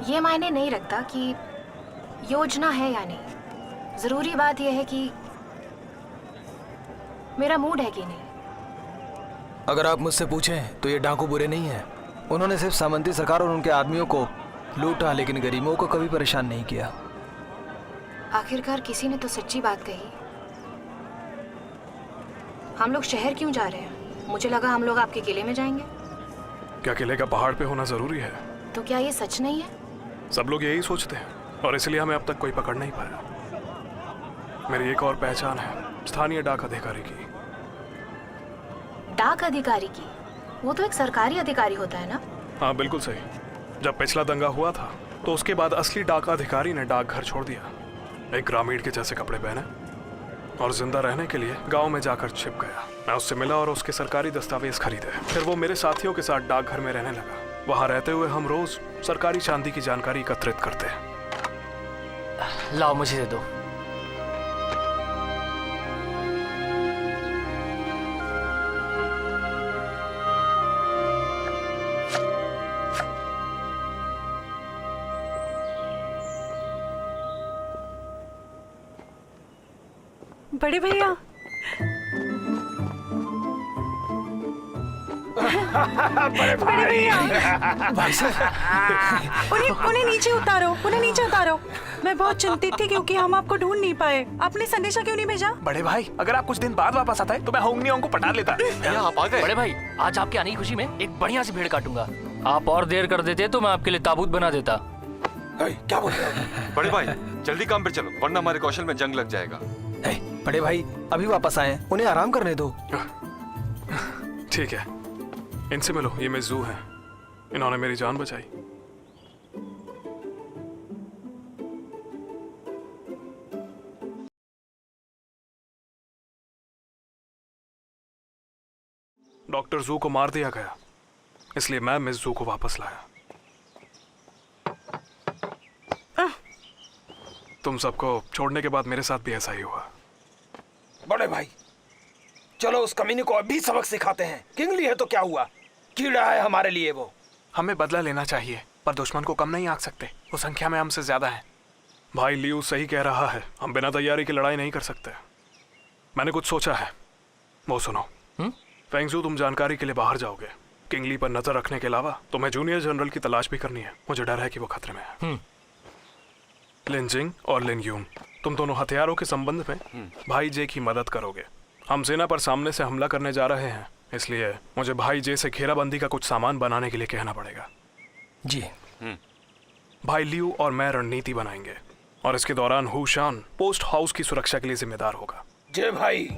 ये मायने नहीं रखता कि योजना है या नहीं। जरूरी बात यह है कि मेरा मूड है कि नहीं। अगर आप मुझसे पूछें तो ये डाकू बुरे नहीं हैं। उन्होंने सिर्फ सामंती सरकार और उनके आदमियों को लूटा, लेकिन गरीबों को कभी परेशान नहीं किया। आखिरकार किसी ने तो सच्ची बात कही। हम लोग शहर क्यों जा रहे हैं? मुझे लगा हम लोग आपके किले में जाएंगे। क्या किले का पहाड़ पे होना जरूरी है? तो क्या ये सच नहीं है? सब लोग यही सोचते हैं और इसलिए हमें अब तक कोई पकड़ नहीं पाया। मेरी एक और पहचान है स्थानीय डाक अधिकारी की। डाक अधिकारी की? वो तो एक सरकारी अधिकारी होता है ना? हाँ बिल्कुल सही। जब पिछला दंगा हुआ था तो उसके बाद असली डाक अधिकारी ने डाकघर छोड़ दिया। एक ग्रामीण के जैसे कपड़े पहने और जिंदा रहने के लिए गांव में जाकर छिप गया। मैं उससे मिला और उसके सरकारी दस्तावेज खरीदे। फिर वो मेरे साथियों के साथ डाकघर में रहने लगा। वहां रहते हुए हम रोज सरकारी चांदी की जानकारी एकत्रित करते हैं। लाओ, मुझे दे दो। बड़े भैया बड़े भैया उन्हें नीचे उतारो, उन्हें नीचे उतारो। मैं बहुत चिंतित थी क्योंकि हम आपको ढूंढ नहीं पाए। आपने संदेशा क्यों नहीं भेजा? बड़े भाई, अगर आप कुछ दिन बाद वापस आता है तो मैं होंगनियोंग को पटा लेता। आप आ गए? बड़े भाई, आज आपके आने की खुशी में एक बढ़िया सी भेड़ काटूंगा। आप और देर कर देते तो मैं आपके लिए ताबूत बना देता। क्या बोल रहे हो? बड़े भाई जल्दी काम पे चलो, वरना हमारे कौशल में जंग लग जाएगा। बड़े भाई अभी वापस आए, उन्हें आराम करने दो। ठीक है, इनसे मिलो। ये मिज़ू है, इन्होंने मेरी जान बचाई। डॉक्टर जू को मार दिया गया, इसलिए मैं मिस जू को वापस लाया। तुम सबको छोड़ने के बाद मेरे साथ भी ऐसा ही हुआ। बड़े भाई चलो उस कमीने को अभी सबक सिखाते हैं। किंगली है तो क्या हुआ, कीड़ा है हमारे लिए वो। हमें बदला लेना चाहिए, पर दुश्मन को कम नहीं आंक सकते। वो संख्या में हमसे ज्यादा है। भाई लियू सही कह रहा है, हम बिना तैयारी की लड़ाई नहीं कर सकते। मैंने कुछ सोचा है, वो सुनो। फेंगजू, तुम जानकारी के लिए बाहर जाओगे। किंगली पर नजर रखने के अलावा तुम्हें जूनियर जनरल की तलाश भी करनी है। मुझे डर है कि वो खतरे में है। लिनजिंग और लिनयून, तुम दोनों हथियारों के संबंध में भाई जे की मदद करोगे। हम सेना पर सामने से हमला करने जा रहे हैं, इसलिए मुझे भाई जे से घेराबंदी का कुछ सामान बनाने के लिए कहना पड़ेगा। जी। भाई लियू और मैं रणनीति बनाएंगे और इसके दौरान हुशान पोस्ट हाउस की सुरक्षा के लिए जिम्मेदार होगा। जय भाई।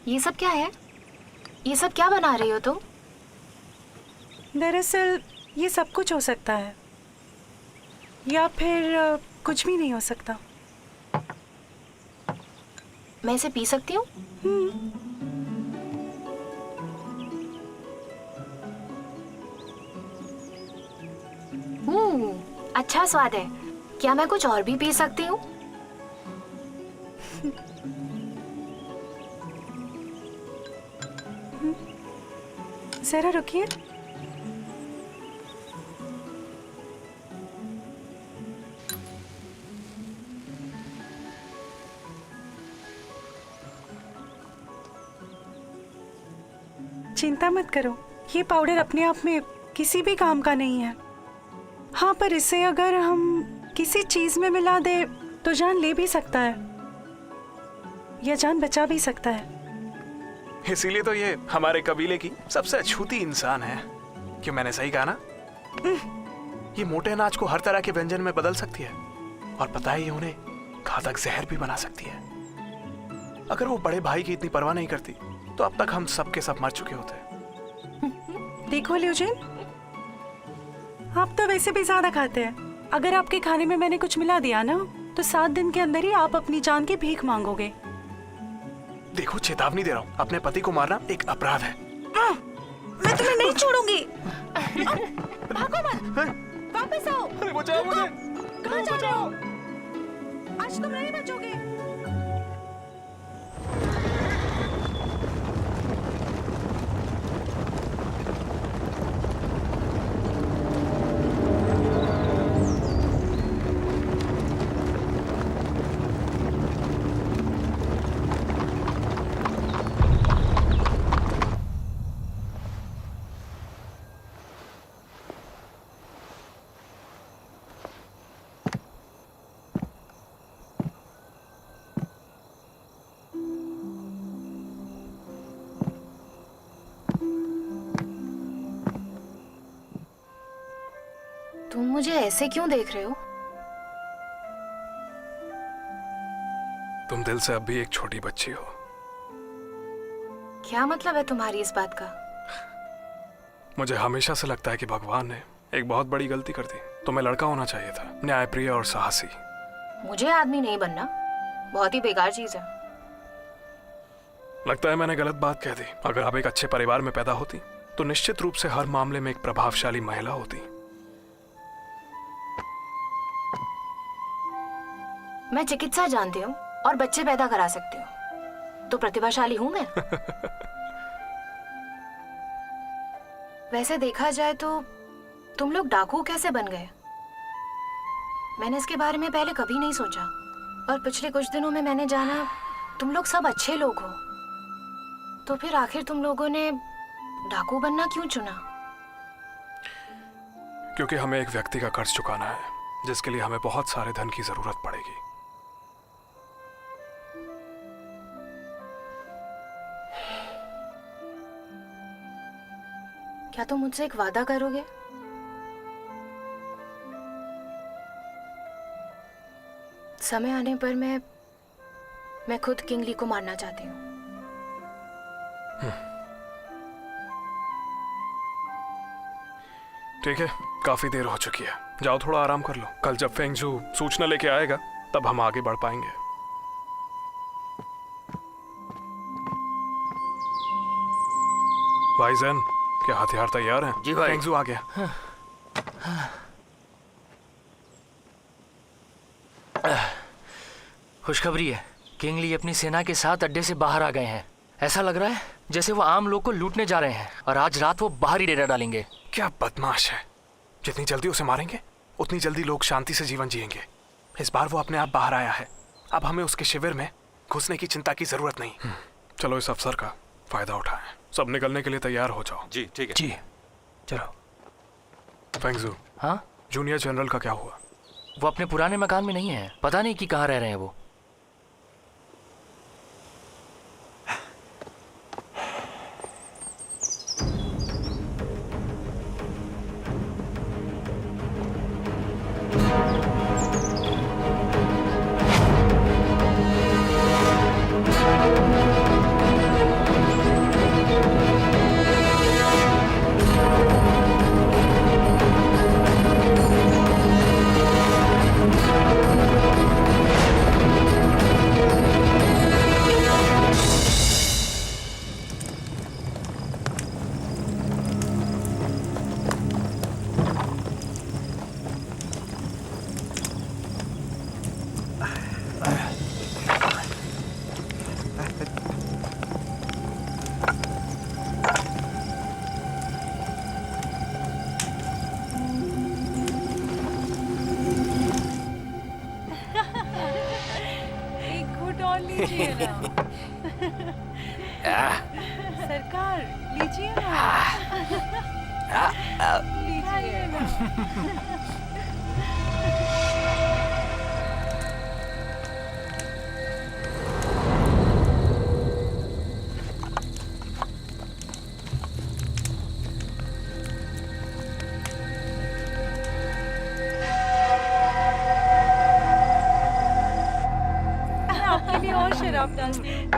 ये सब क्या है? ये सब क्या बना रही हो तुम? दरअसल ये सब कुछ हो सकता है या फिर कुछ भी नहीं हो सकता। मैं इसे पी सकती हूँ? अच्छा स्वाद है। क्या मैं कुछ और भी पी सकती हूँ? जरा रुकिए। चिंता मत करो, ये पाउडर अपने आप में किसी भी काम का नहीं है। हाँ, पर इसे अगर हम किसी चीज में मिला दे तो जान ले भी सकता है या जान बचा भी सकता है। इसीलिए तो ये हमारे कबीले की सबसे अछूती इंसान है। क्यों, मैंने सही कहा ना? ये मोटे अनाज को हर तरह के व्यंजन में बदल सकती है और पता है ये उन्हें घातक जहर भी बना सकती है। अगर वो बड़े भाई की इतनी परवाह नहीं करती तो अब तक हम सब के सब मर चुके होते। देखो ल्यूजिन, आप तो वैसे भी ज्यादा खाते हैं। अगर आपके खाने में मैंने कुछ मिला दिया ना तो 7 दिन के अंदर ही आप अपनी जान की भीख मांगोगे। देखो, चेतावनी दे रहा हूँ, अपने पति को मारना एक अपराध है। मैं तुम्हें नहीं छोड़ूंगी। भागो मत, वापस आओ। अरे बचाओ मुझे। कहाँ जा रहे हो? आज तुम नहीं बचोगे। तुम मुझे ऐसे क्यों देख रहे हो? तुम दिल से अब भी एक छोटी बच्ची हो। क्या मतलब है तुम्हारी इस बात का? मुझे हमेशा से लगता है कि भगवान ने एक बहुत बड़ी गलती कर दी। तुम्हें लड़का होना चाहिए था, न्यायप्रिय और साहसी। मुझे आदमी नहीं बनना, बहुत ही बेकार चीज है। लगता है मैंने गलत बात कह दी। अगर आप एक अच्छे परिवार में पैदा होती तो निश्चित रूप से हर मामले में एक प्रभावशाली महिला होती। मैं चिकित्सा जानती हूँ और बच्चे पैदा करा सकती हूँ, तो प्रतिभाशाली हूँ मैं। वैसे देखा जाए तो तुम लोग डाकू कैसे बन गए? मैंने इसके बारे में पहले कभी नहीं सोचा, और पिछले कुछ दिनों में मैंने जाना तुम लोग सब अच्छे लोग हो। तो फिर आखिर तुम लोगों ने डाकू बनना क्यों चुना? क्योंकि हमें एक व्यक्ति का कर्ज चुकाना है, जिसके लिए हमें बहुत सारे धन की जरूरत पड़ेगी। क्या तुम मुझसे एक वादा करोगे? समय आने पर मैं खुद किंग ली को मारना चाहती हूँ। ठीक है, काफी देर हो चुकी है, जाओ थोड़ा आराम कर लो। कल जब फेंगजू सूचना लेके आएगा तब हम आगे बढ़ पाएंगे। भाईजान, क्या हथियार तैयार हैं? जी भाई। फेंगजू आ गया। खुशखबरी है, किंग ली अपनी सेना के साथ अड्डे से बाहर आ गए हैं। ऐसा लग रहा है जैसे वो आम लोग को लूटने जा रहे हैं और आज रात वो बाहर ही डेरा डालेंगे। क्या बदमाश है! जितनी जल्दी उसे मारेंगे उतनी जल्दी लोग शांति से जीवन जिएंगे। इस बार वो अपने आप बाहर आया है, अब हमें उसके शिविर में घुसने की चिंता की जरूरत नहीं। चलो इस अवसर का फायदा उठाएं। सब निकलने के लिए तैयार हो जाओ। जी ठीक है। जी चलो। फेंगजू, हाँ, जूनियर जनरल का क्या हुआ? वो अपने पुराने मकान में नहीं है, पता नहीं कि कहाँ रह रहे हैं वो। और लीजिए ना। सरकार लीजिए ना। लीजिए ना। आपके लिए और शराब डालती हूँ।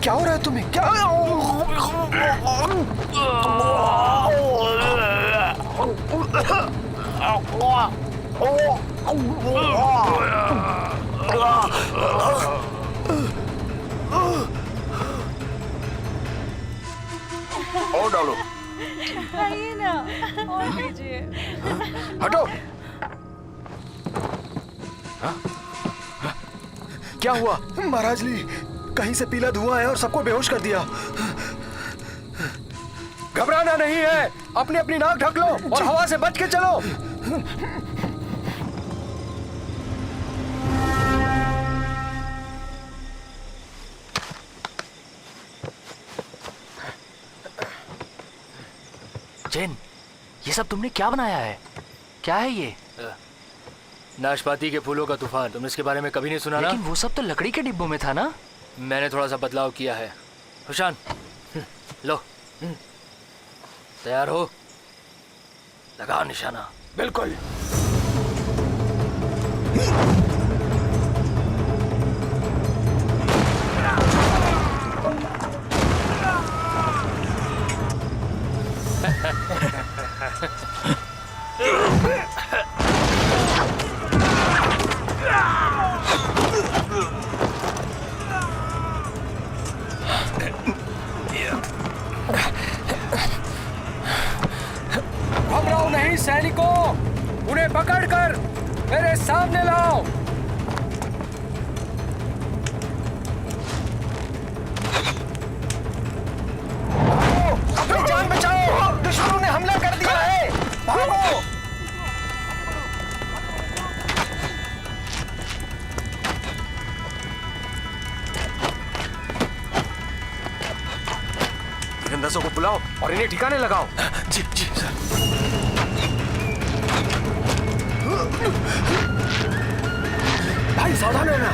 क्या हो रहा है तुम्हें? क्या और डालो। आइए ना और लीजिए। हटो। क्या हुआ? महाराज ली, कहीं से पीला धुआं है और सबको बेहोश कर दिया। घबराना नहीं है, अपनी अपनी नाक ढक लो और हवा से बच के चलो। जेन, ये सब तुमने क्या बनाया है? क्या है ये? नाशपाती के फूलों का तूफान। तुमने इसके बारे में कभी नहीं सुना? लेकिन वो सब तो लकड़ी के डिब्बों में था ना? मैंने थोड़ा सा बदलाव किया है। हुशान, लो, तैयार हो? लगाओ निशाना। बिल्कुल। घबराओ नहीं सैनिकों, उन्हें पकड़कर मेरे सामने लाओ। अपनी जान बचाओ, दुश्मनों ने हमला कर दिया है। भागो। तीरंदाजों को बुलाओ और इन्हें ठिकाने लगाओ। जी जी सर। भाई सावधान रहना।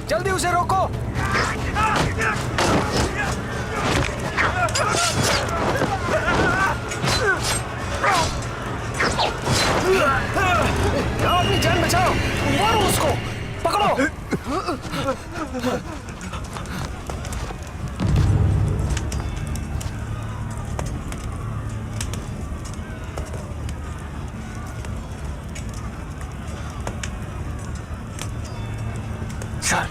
जल्दी उसे रोको। अपनी जान बचाओ, मारो उसको, पकड़ो। सर,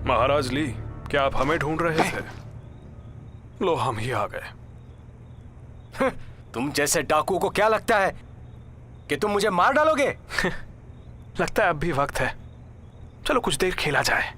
महाराज ली, क्या आप हमें ढूंढ रहे थे? लो, हम ही आ गए। तुम जैसे डाकू को क्या लगता है कि तुम मुझे मार डालोगे? लगता है अब भी वक्त है। चलो कुछ देर खेला जाए।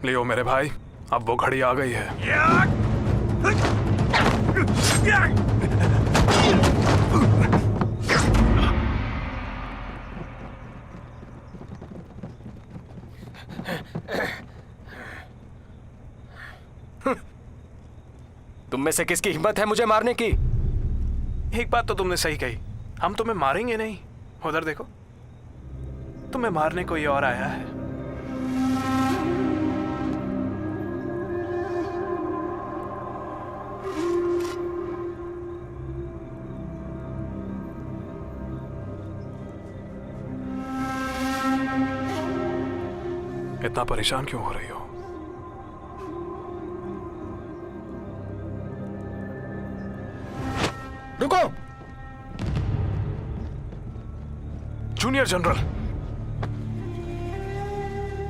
लियो मेरे भाई, अब वो घड़ी आ गई है। तुम में से किसकी हिम्मत है मुझे मारने की? एक बात तो तुमने सही कही, हम तुम्हें मारेंगे नहीं। उधर देखो, तुम्हें मारने कोई और आया है। इतना परेशान क्यों हो रही हो? रुको! जूनियर जनरल,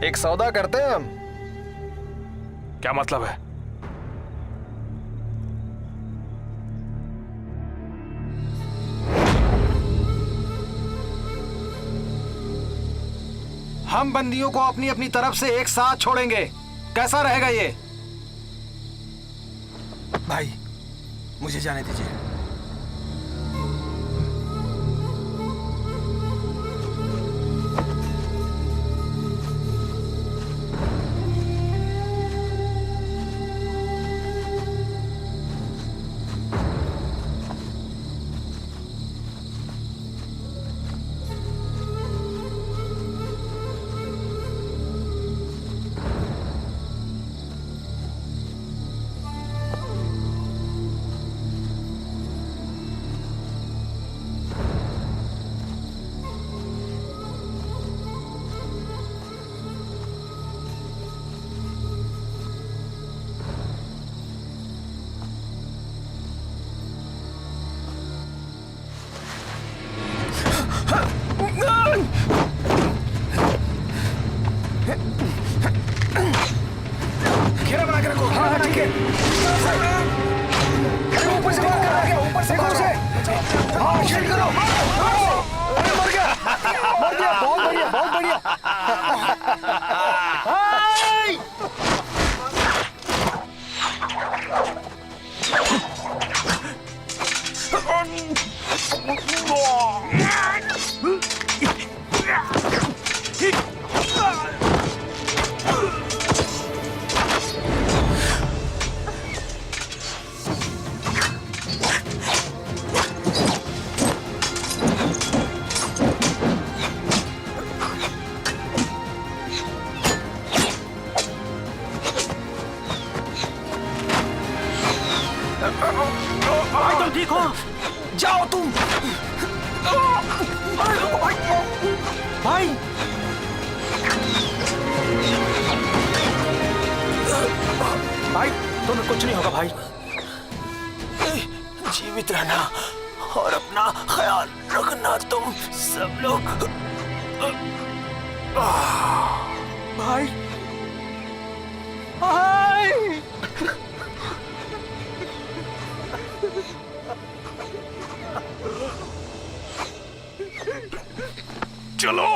एक सौदा करते हैं हम। क्या मतलब है? हम बंदियों को अपनी अपनी तरफ से एक साथ छोड़ेंगे। कैसा रहेगा ये? भाई, मुझे जाने दीजिए। घेरा बना के रखो। हाँ, ठीक है। ऊपर से मार कर, ऊपर से मार से। हाँ, शील्ड करो। अरे मर गया, मर गया। बहुत बढ़िया, बहुत बढ़िया। हाय! भाई तुम ठीक हो? जाओ तुम। भाई भाई तुम्हें कुछ नहीं होगा भाई। जीवित रहना और अपना ख्याल रखना तुम सब लोग। भाई भाई चलो।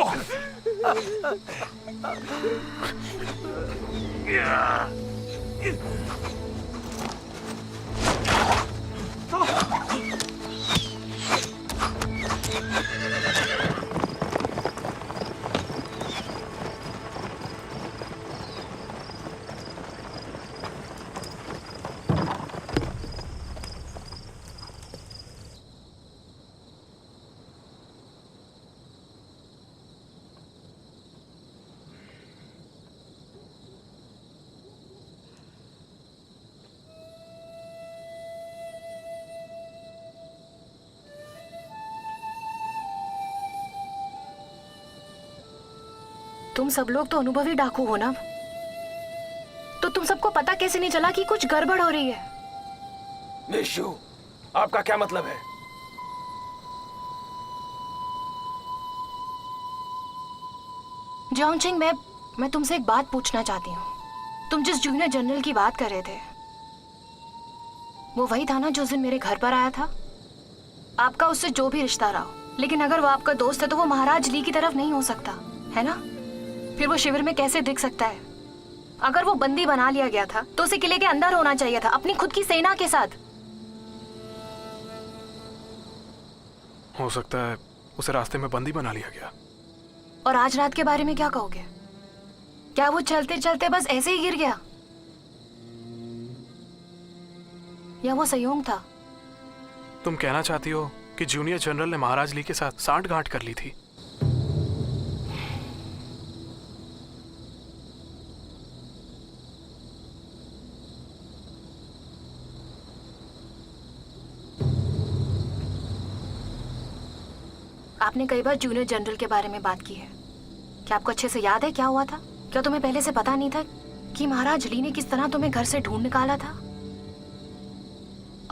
तुम सब लोग तो अनुभवी डाकू हो ना, तो तुम सबको पता कैसे नहीं चला कि कुछ गड़बड़ हो रही है? निशु, आपका क्या मतलब है? जोंगचिंग, मैं तुमसे एक बात पूछना चाहती हूँ। तुम जिस जूनियर जनरल की बात कर रहे थे, वो वही था ना जो उस दिन मेरे घर पर आया था? आपका उससे जो भी रिश्ता रहा हो, लेकिन अगर वो आपका दोस्त है तो वो महाराज ली की तरफ नहीं हो सकता, है ना? फिर वो शिविर में कैसे दिख सकता है? अगर वो बंदी बना लिया गया था तो उसे किले के अंदर होना चाहिए था, अपनी खुद की सेना के साथ। हो सकता है उसे रास्ते में बंदी बना लिया गया। और आज रात के बारे में क्या कहोगे? क्या वो चलते चलते बस ऐसे ही गिर गया, या वो संयोग था? तुम कहना चाहती हो कि जूनियर जनरल ने महाराज ली के साथ सांठगांठ कर ली थी? आपने कई बार जूनियर जनरल के बारे में बात की है। क्या आपको अच्छे से याद है क्या हुआ था? क्या तुम्हें पहले से पता नहीं था कि महाराज ली ने किस तरह तुम्हें घर से ढूंढ निकाला था?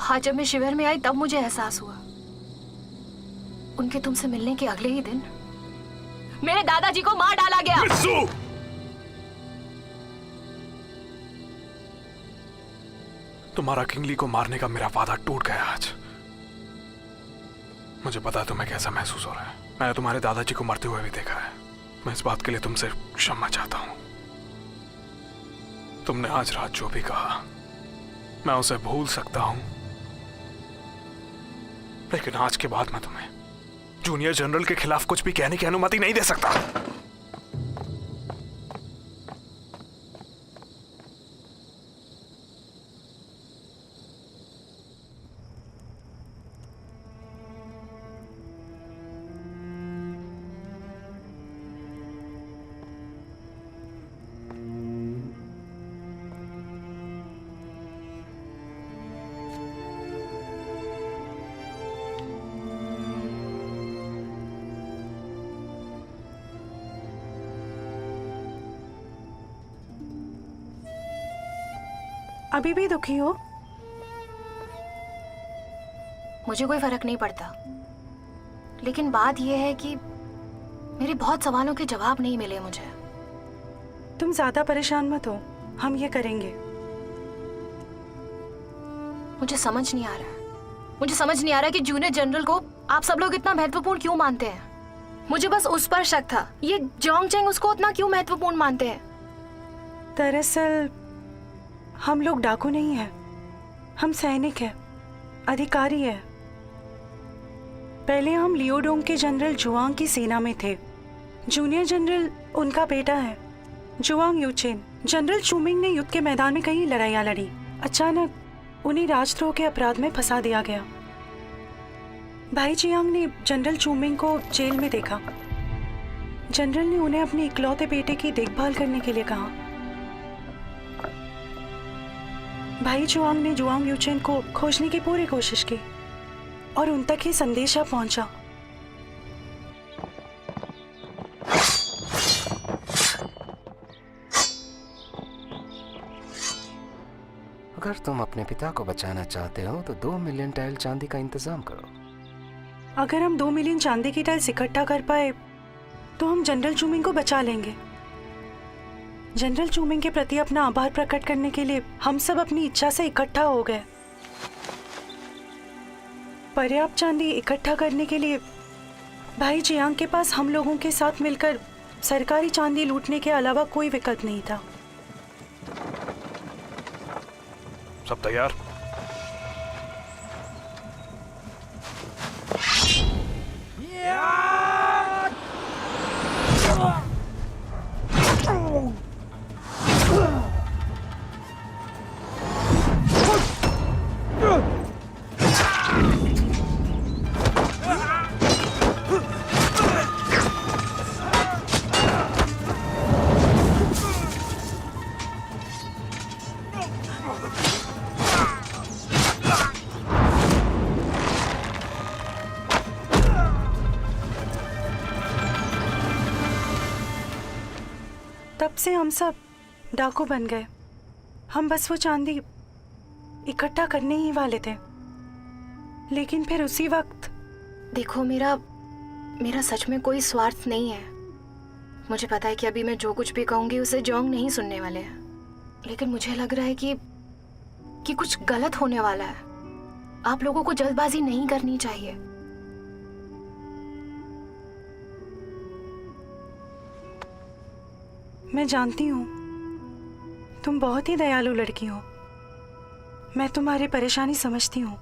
आज जब मैं शिविर में आई तब मुझे एहसास हुआ। उनके तुमसे मिलने के अगले ही दिन मेरे दादाजी को मार डाला गया। तुम्हारा किंगली को मारने का मेरा वादा टूट गया आज। मुझे पता है तुम्हें कैसा महसूस हो रहा है। मैंने तुम्हारे दादाजी को मरते हुए भी देखा है। मैं इस बात के लिए तुमसे क्षमा चाहता हूं। तुमने आज रात जो भी कहा मैं उसे भूल सकता हूं, लेकिन आज के बाद मैं तुम्हें जूनियर जनरल के खिलाफ कुछ भी कहने की अनुमति नहीं दे सकता। अभी भी दुखी हो? मुझे कोई फर्क नहीं पड़ता, लेकिन बात यह है कि मेरे बहुत सवालों के जवाब नहीं मिले मुझे। तुम ज्यादा परेशान मत हो, हम ये करेंगे। मुझे समझ नहीं आ रहा है। मुझे समझ नहीं आ रहा कि जूनियर जनरल को आप सब लोग इतना महत्वपूर्ण क्यों मानते हैं। मुझे बस उस पर शक था, ये जोंगचेंग उसको उतना क्यों महत्वपूर्ण मानते हैं? दरअसल हम लोग डाकू नहीं हैं, हम सैनिक हैं, अधिकारी हैं। पहले हम लियोडोंग के जनरल जुआंग की सेना में थे। जूनियर जनरल उनका बेटा है, जुआंग यूचेन। जनरल चूमिंग ने युद्ध के मैदान में कई लड़ाइयाँ लड़ी। अचानक उन्हें राजद्रोह के अपराध में फंसा दिया गया। भाई जियांग ने जनरल चूमिंग को जेल में देखा। जनरल ने उन्हें अपने इकलौते बेटे की देखभाल करने के लिए कहा। भाई जुआंग ने जुआंग यूचेन को खोजने की पूरी कोशिश की और उन तक ही संदेशा पहुंचा। अगर तुम अपने पिता को बचाना चाहते हो तो 2 मिलियन टाइल चांदी का इंतजाम करो। अगर हम 2 मिलियन चांदी की टाइल्स इकट्ठा कर पाए तो हम जनरल चूमिंग को बचा लेंगे। जनरल चूमिंग के प्रति अपना आभार प्रकट करने के लिए हम सब अपनी इच्छा से इकट्ठा हो गए। पर्याप्त चांदी इकट्ठा करने के लिए भाई जियांग के पास हम लोगों के साथ मिलकर सरकारी चांदी लूटने के अलावा कोई विकल्प नहीं था। सब तैयार? तब से हम सब डाकू बन गए। हम बस वो चांदी इकट्ठा करने ही वाले थे, लेकिन फिर उसी वक्त। देखो, मेरा सच में कोई स्वार्थ नहीं है। मुझे पता है कि अभी मैं जो कुछ भी कहूंगी उसे जोंग नहीं सुनने वाले हैं, लेकिन मुझे लग रहा है कि कुछ गलत होने वाला है। आप लोगों को जल्दबाजी नहीं करनी चाहिए। मैं जानती हूँ तुम बहुत ही दयालु लड़की हो। मैं तुम्हारी परेशानी समझती हूँ।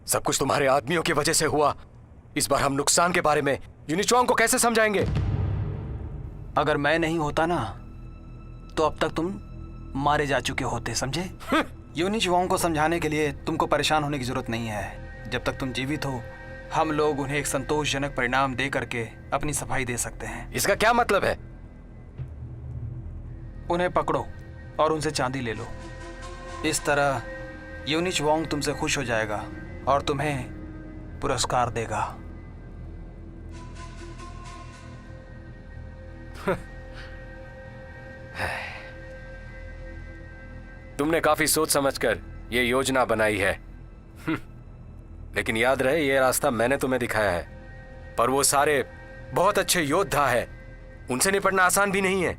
सब कुछ तुम्हारे आदमियों की वजह से हुआ। इस बार हम नुकसान के बारे में यूनिचुआंग को कैसे समझाएंगे? अगर मैं नहीं होता ना तो अब तक तुम मारे जा चुके होते, समझे? यूनिचुआंग को समझाने के लिए तुमको परेशान होने की जरूरत नहीं है। जब तक तुम जीवित हो हम लोग उन्हें एक संतोषजनक परिणाम दे करके अपनी सफाई दे सकते हैं। इसका क्या मतलब है? उन्हें पकड़ो और उनसे चांदी ले लो। इस तरह यूनिचुआंग तुमसे खुश हो जाएगा और तुम्हें पुरस्कार देगा। तुमने काफी सोच समझकर ये योजना बनाई है, लेकिन याद रहे ये रास्ता मैंने तुम्हें दिखाया है। पर वो सारे बहुत अच्छे योद्धा है, उनसे निपटना आसान भी नहीं है।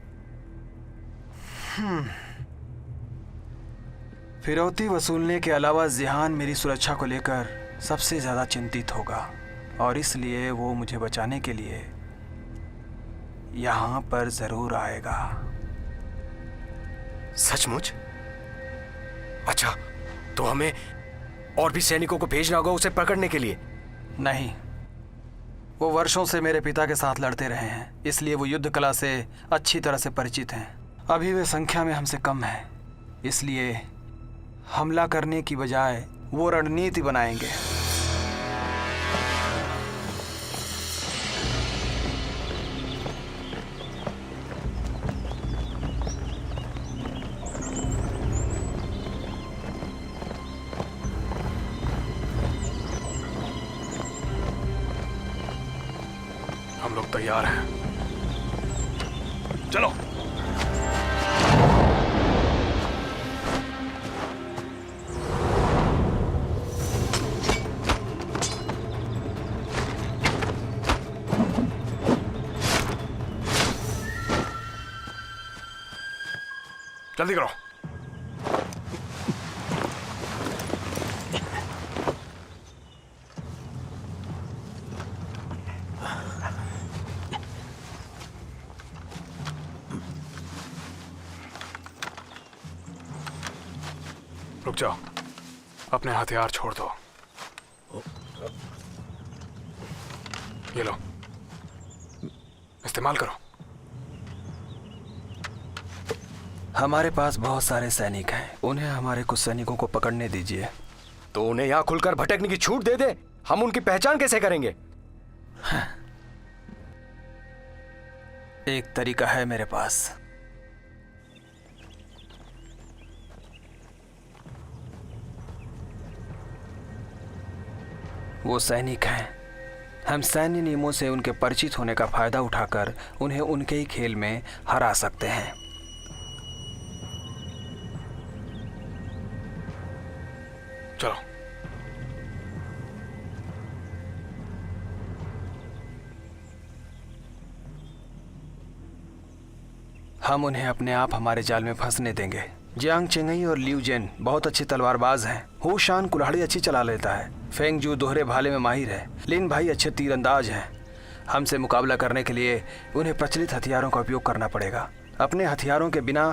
फिरौती वसूलने के अलावा जिहान मेरी सुरक्षा को लेकर सबसे ज्यादा चिंतित होगा और इसलिए वो मुझे बचाने के लिए यहाँ पर जरूर आएगा। सचमुच? अच्छा, तो हमें और भी सैनिकों को भेजना होगा उसे पकड़ने के लिए? नहीं, वो वर्षों से मेरे पिता के साथ लड़ते रहे हैं, इसलिए वो युद्ध कला से अच्छी तरह से परिचित हैं। अभी वे संख्या में हमसे कम हैं, इसलिए हमला करने की बजाय वो रणनीति बनाएंगे। हम लोग तैयार हैं, चलो। जल्दी करो। रुक जाओ, अपने हथियार छोड़ दो। ये लो, इस्तेमाल करो। हमारे पास बहुत सारे सैनिक हैं, उन्हें हमारे कुछ सैनिकों को पकड़ने दीजिए। तो उन्हें यहाँ खुलकर भटकने की छूट दे दे। हम उनकी पहचान कैसे करेंगे? एक तरीका है मेरे पास। वो सैनिक हैं, हम सैन्य नियमों से उनके परिचित होने का फायदा उठाकर उन्हें उनके ही खेल में हरा सकते हैं। चलो। हम उन्हें अपने आप हमारे जाल में फंसने देंगे। जियांग चेंगई और लिू जेन बहुत अच्छे तलवारबाज हैं। हु शान कुल्हाड़ी अच्छी चला लेता है। फेंग जू दोहरे भाले में माहिर है। लिन भाई अच्छे तीरंदाज हैं। हमसे मुकाबला करने के लिए उन्हें प्रचलित हथियारों का उपयोग करना पड़ेगा। अपने हथियारों के बिना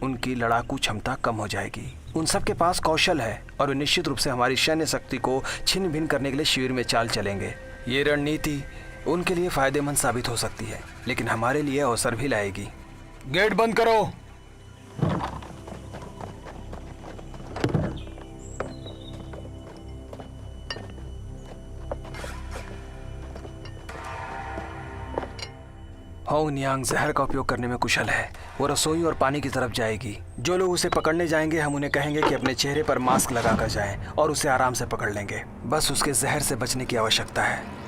उनकी लड़ाकू क्षमता कम हो जाएगी। उन सब के पास कौशल है और वे निश्चित रूप से हमारी सैन्य शक्ति को छिन्न भिन्न करने के लिए शिविर में चाल चलेंगे। ये रणनीति उनके लिए फायदेमंद साबित हो सकती है, लेकिन हमारे लिए अवसर भी लाएगी। गेट बंद करो। होंग नियांग जहर का उपयोग करने में कुशल है। वो रसोई और पानी की तरफ जाएगी। जो लोग उसे पकड़ने जाएंगे हम उन्हें कहेंगे कि अपने चेहरे पर मास्क लगाकर जाएं और उसे आराम से पकड़ लेंगे। बस उसके जहर से बचने की आवश्यकता है।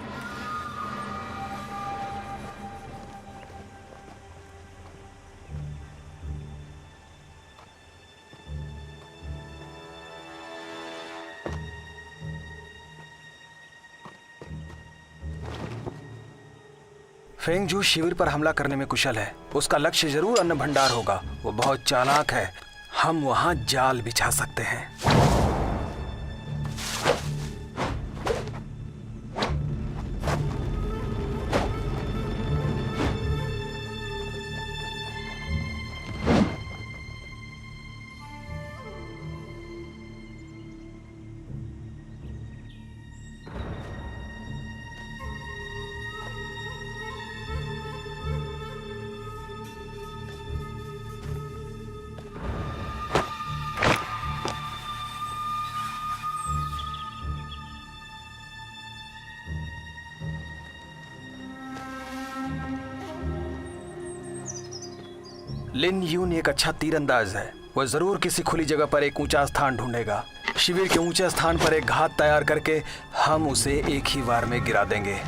फेंगजू शिविर पर हमला करने में कुशल है। उसका लक्ष्य जरूर अन्न भंडार होगा। वो बहुत चालाक है। हम वहां जाल बिछा सकते हैं। लिन यून एक अच्छा तीरंदाज है। वह जरूर किसी खुली जगह पर एक ऊंचा स्थान ढूंढेगा। शिविर के ऊंचे स्थान पर एक घात तैयार करके हम उसे एक ही वार में गिरा देंगे।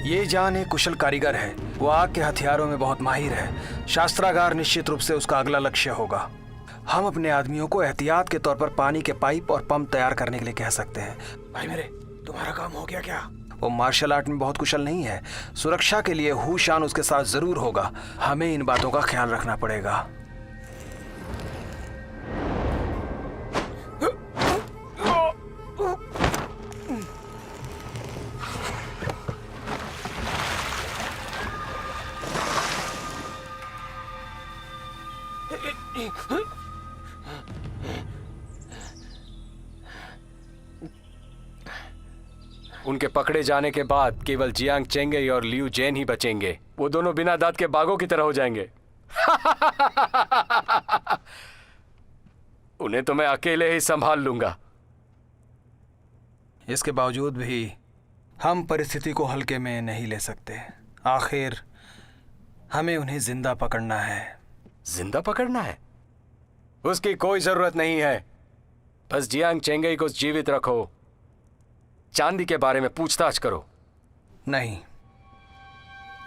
ये जान एक कुशल कारीगर है। वो आग के हथियारों में बहुत माहिर है। शास्त्रागार निश्चित रूप से उसका अगला लक्ष्य होगा। हम अपने आदमियों को एहतियात के तौर पर पानी के पाइप और पंप तैयार करने के लिए कह सकते हैं। भाई मेरे, तुम्हारा काम हो गया क्या? वो मार्शल आर्ट में बहुत कुशल नहीं है। सुरक्षा के लिए हूशान उसके साथ जरूर होगा। हमें इन बातों का ख्याल रखना पड़ेगा। उनके पकड़े जाने के बाद केवल जियांग चेंगे और लियू जेन ही बचेंगे। वो दोनों बिना दांत के बाघों की तरह हो जाएंगे। उन्हें तो मैं अकेले ही संभाल लूंगा। इसके बावजूद भी हम परिस्थिति को हल्के में नहीं ले सकते। आखिर हमें उन्हें जिंदा पकड़ना है। जिंदा पकड़ना है? उसकी कोई जरूरत नहीं है। बस जियांग चेंगे को जीवित रखो। चांदी के बारे में पूछताछ करो। नहीं,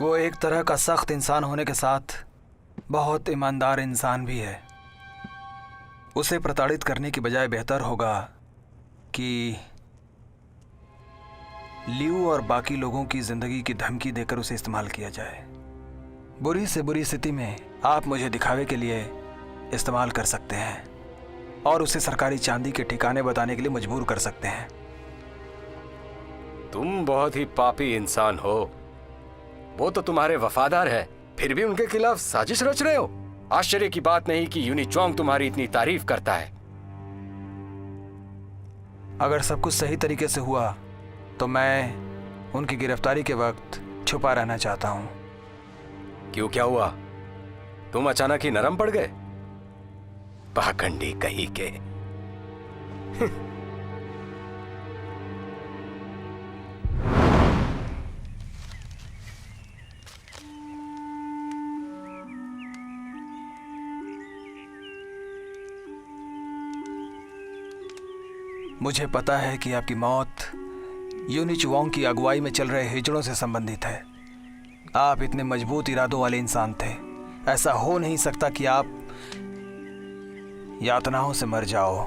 वो एक तरह का सख्त इंसान होने के साथ बहुत ईमानदार इंसान भी है। उसे प्रताड़ित करने की बजाय बेहतर होगा कि लियू और बाकी लोगों की जिंदगी की धमकी देकर उसे इस्तेमाल किया जाए। बुरी से बुरी स्थिति में आप मुझे दिखावे के लिए इस्तेमाल कर सकते हैं और उसे सरकारी चांदी के ठिकाने बताने के लिए मजबूर कर सकते हैं। तुम बहुत ही पापी इंसान हो। वो तो तुम्हारे वफादार है, फिर भी उनके खिलाफ साजिश रच रहे हो। आश्चर्य की बात नहीं कि यूनिचोंग तुम्हारी इतनी तारीफ करता है। अगर सब कुछ सही तरीके से हुआ तो मैं उनकी गिरफ्तारी के वक्त छुपा रहना चाहता हूं। क्यों, क्या हुआ? तुम अचानक ही नरम पड़ गए? पाखंडी कहीं के। मुझे पता है कि आपकी मौत यूनिचुओंग की अगुवाई में चल रहे हिजड़ों से संबंधित है। आप इतने मजबूत इरादों वाले इंसान थे। ऐसा हो नहीं सकता कि आप यातनाओं से मर जाओ।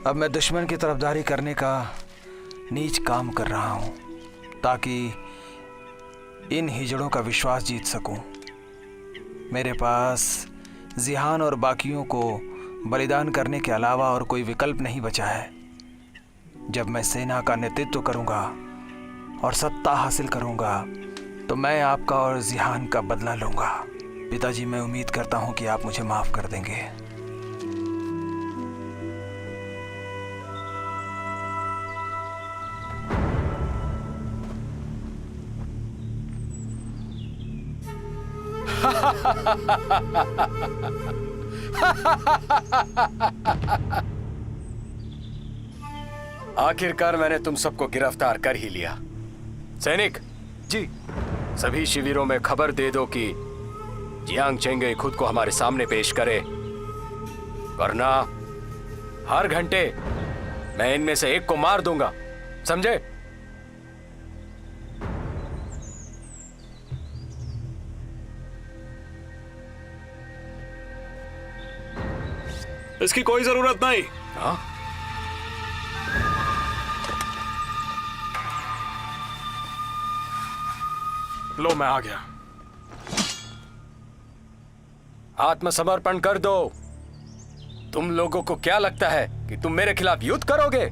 अब मैं दुश्मन की तरफदारी करने का नीच काम कर रहा हूं ताकि इन हिजड़ों का विश्वास जीत सकूं। मेरे पास जिहान और बाकियों को बलिदान करने के अलावा और कोई विकल्प नहीं बचा है। जब मैं सेना का नेतृत्व करूंगा और सत्ता हासिल करूंगा तो मैं आपका और जिहान का बदला लूंगा। पिताजी, मैं उम्मीद करता हूं कि आप मुझे माफ कर देंगे। आखिरकार मैंने तुम सबको गिरफ्तार कर ही लिया। सैनिक जी। सभी शिविरों में खबर दे दो कि जियांग चेंगे खुद को हमारे सामने पेश करे, वरना हर घंटे मैं इनमें से एक को मार दूंगा, समझे? इसकी कोई जरूरत नहीं। हाँ? लो, मैं आ गया। आत्मसमर्पण कर दो। तुम लोगों को क्या लगता है कि तुम मेरे खिलाफ युद्ध करोगे?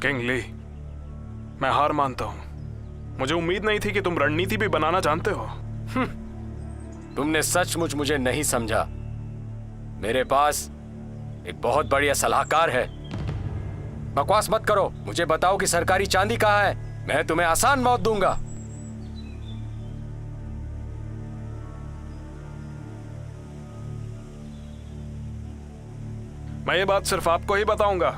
किंग ली, मैं हार मानता हूं। मुझे उम्मीद नहीं थी कि तुम रणनीति भी बनाना जानते हो। तुमने सचमुच मुझे नहीं समझा। मेरे पास एक बहुत बढ़िया सलाहकार है। बकवास मत करो, मुझे बताओ कि सरकारी चांदी कहाँ है। मैं तुम्हें आसान मौत दूंगा। मैं ये बात सिर्फ आपको ही बताऊंगा।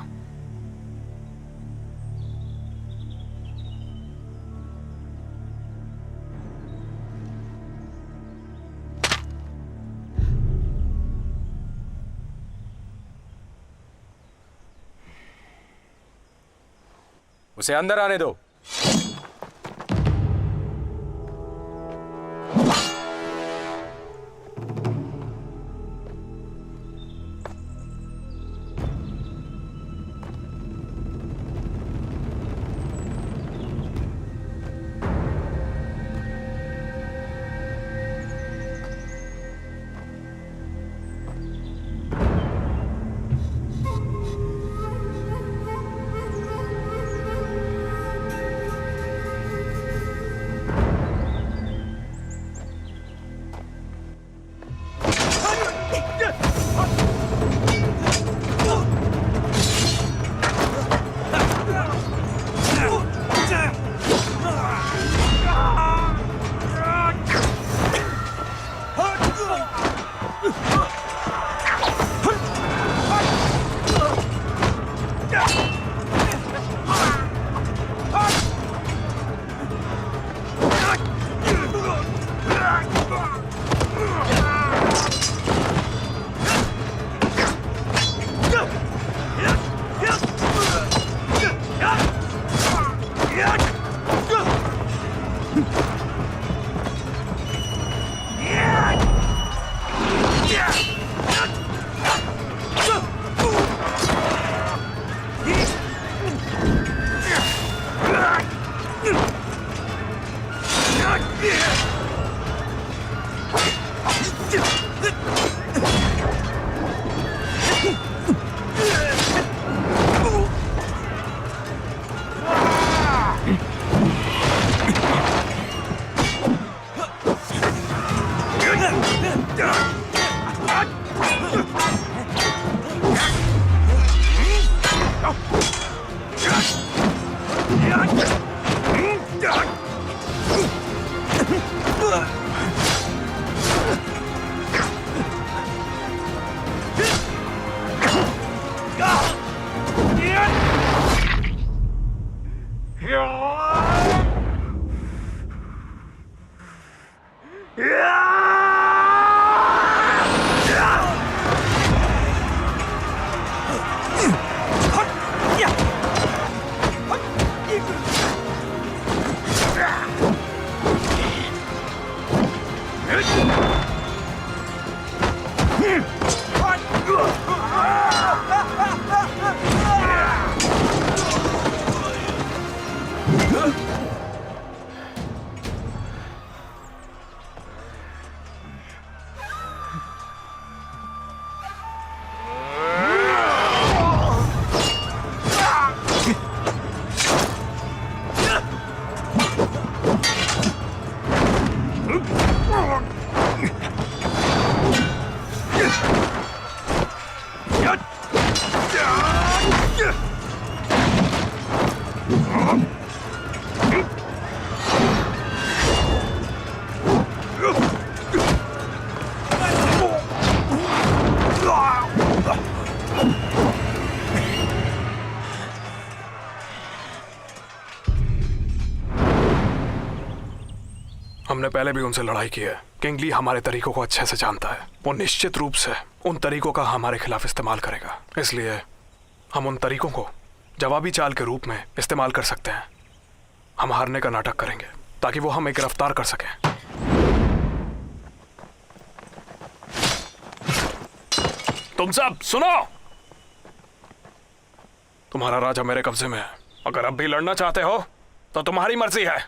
उसे अंदर आने दो। हमने पहले भी उनसे लड़ाई की है। किंगली हमारे तरीकों को अच्छे से जानता है। वो निश्चित रूप से उन तरीकों का हमारे खिलाफ इस्तेमाल करेगा। इसलिए हम उन तरीकों को जवाबी चाल के रूप में इस्तेमाल कर सकते हैं। हम हारने का नाटक करेंगे ताकि वो हमें गिरफ्तार कर सकें। तुम सब सुनो, तुम्हारा राजा मेरे कब्जे में है। अगर अब भी लड़ना चाहते हो तो तुम्हारी मर्जी है।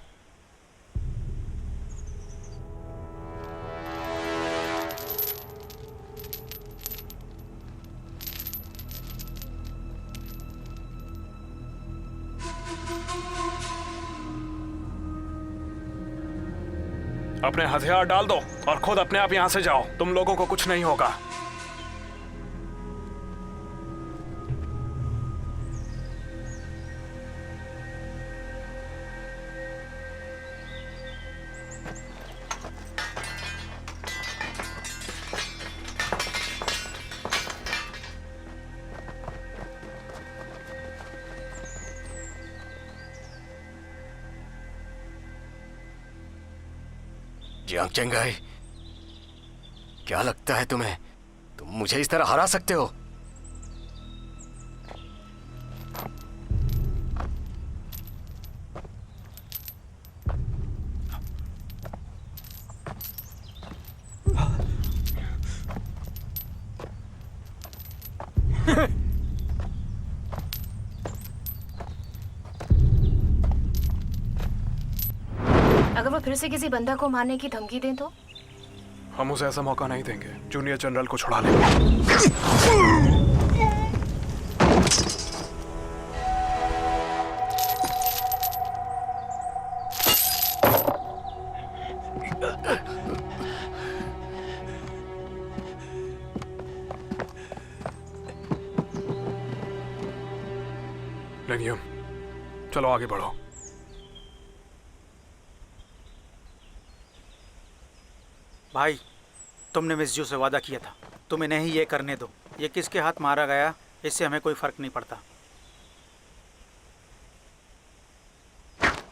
अपने हथियार डाल दो और खुद अपने आप यहां से जाओ। तुम लोगों को कुछ नहीं होगा। जियांग चेंगाई, क्या लगता है तुम्हें तुम मुझे इस तरह हरा सकते हो? अगर वो फिर से किसी बंदा को मारने की धमकी दें तो? हम उसे ऐसा मौका नहीं देंगे। जूनियर जनरल को छुड़ा लेंगे। लेनियम, चलो आगे बढ़ो। भाई, तुमने मिस जू से वादा किया था, तुम इन्हें ही ये करने दो। ये किसके हाथ मारा गया इससे हमें कोई फर्क नहीं पड़ता।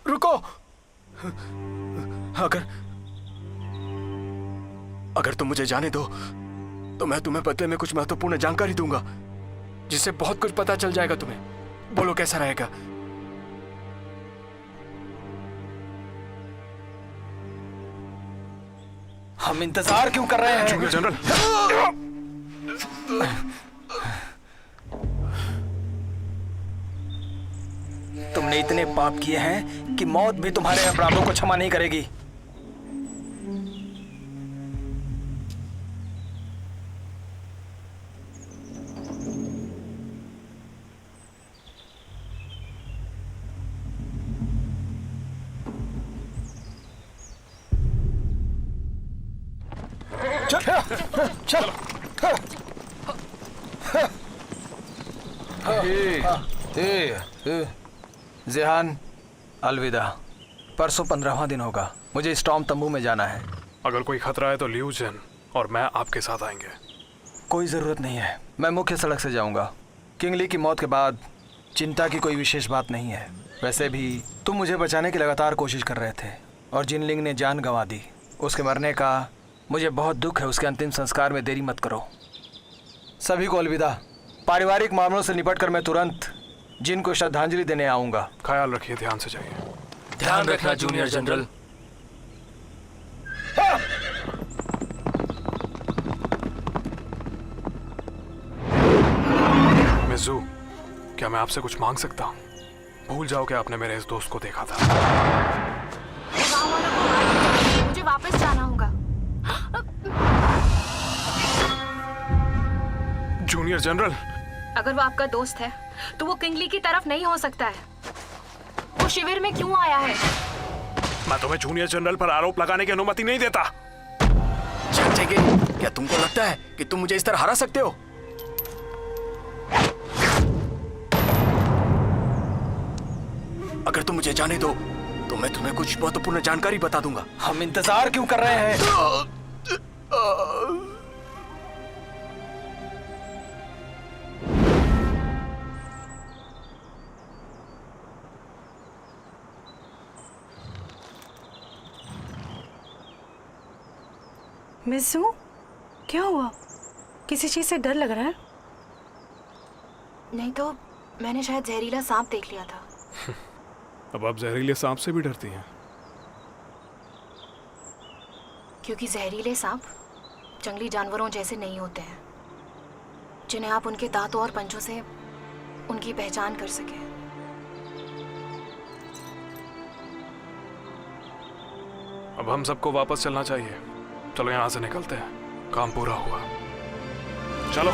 रुको। अगर तुम मुझे जाने दो तो मैं तुम्हें बदले में कुछ महत्वपूर्ण जानकारी दूंगा, जिससे बहुत कुछ पता चल जाएगा तुम्हें। बोलो कैसा रहेगा? हम इंतजार क्यों कर रहे हैं? जूनियर जनरल, तुमने इतने पाप किए हैं कि मौत भी तुम्हारे अपराधों को क्षमा नहीं करेगी। चल। ज़ेहान, अलविदा। परसों 15वां दिन होगा। मुझे स्टॉर्म तंबू में जाना है। अगर कोई खतरा है तो लियू जेन और मैं आपके साथ आएंगे। कोई ज़रूरत नहीं है, मैं मुख्य सड़क से जाऊंगा। किंगली की मौत के बाद चिंता की कोई विशेष बात नहीं है। वैसे भी तुम मुझे बचाने की लगातार कोशिश कर रहे थे और जिनलिंग ने जान गंवा दी। उसके मरने का मुझे बहुत दुख है। उसके अंतिम संस्कार में देरी मत करो। सभी को अलविदा। पारिवारिक मामलों से निपटकर मैं तुरंत जिन को श्रद्धांजलि देने आऊंगा। ख्याल रखिए, ध्यान से जाइए। ध्यान रखना जूनियर जनरल। मिज़ू, क्या मैं आपसे कुछ मांग सकता हूँ? भूल जाओ कि आपने मेरे इस दोस्त को देखा था। मुझे वापस जाना होगा। जूनियर जनरल, अगर वो आपका दोस्त है तो वो किंगली की तरफ नहीं हो सकता है। वो शिविर में क्यों आया है? मैं तुम्हें जूनियर जनरल पर आरोप लगाने की अनुमति नहीं देता। क्या तुमको लगता है कि तुम मुझे इस तरह हरा सकते हो? अगर तुम मुझे जाने दो तो मैं तुम्हें कुछ महत्वपूर्ण जानकारी बता दूंगा। हम इंतजार क्यों कर रहे हैं? मिसू, क्या हुआ? किसी चीज से डर लग रहा है? नहीं तो मैंने शायद जहरीला सांप देख लिया था। अब आप जहरीले सांप से भी डरती हैं? क्योंकि जहरीले सांप जंगली जानवरों जैसे नहीं होते हैं, जिन्हें आप उनके दांतों और पंजों से उनकी पहचान कर सके। अब हम सबको वापस चलना चाहिए। चलो यहाँ से निकलते हैं, काम पूरा हुआ। चलो।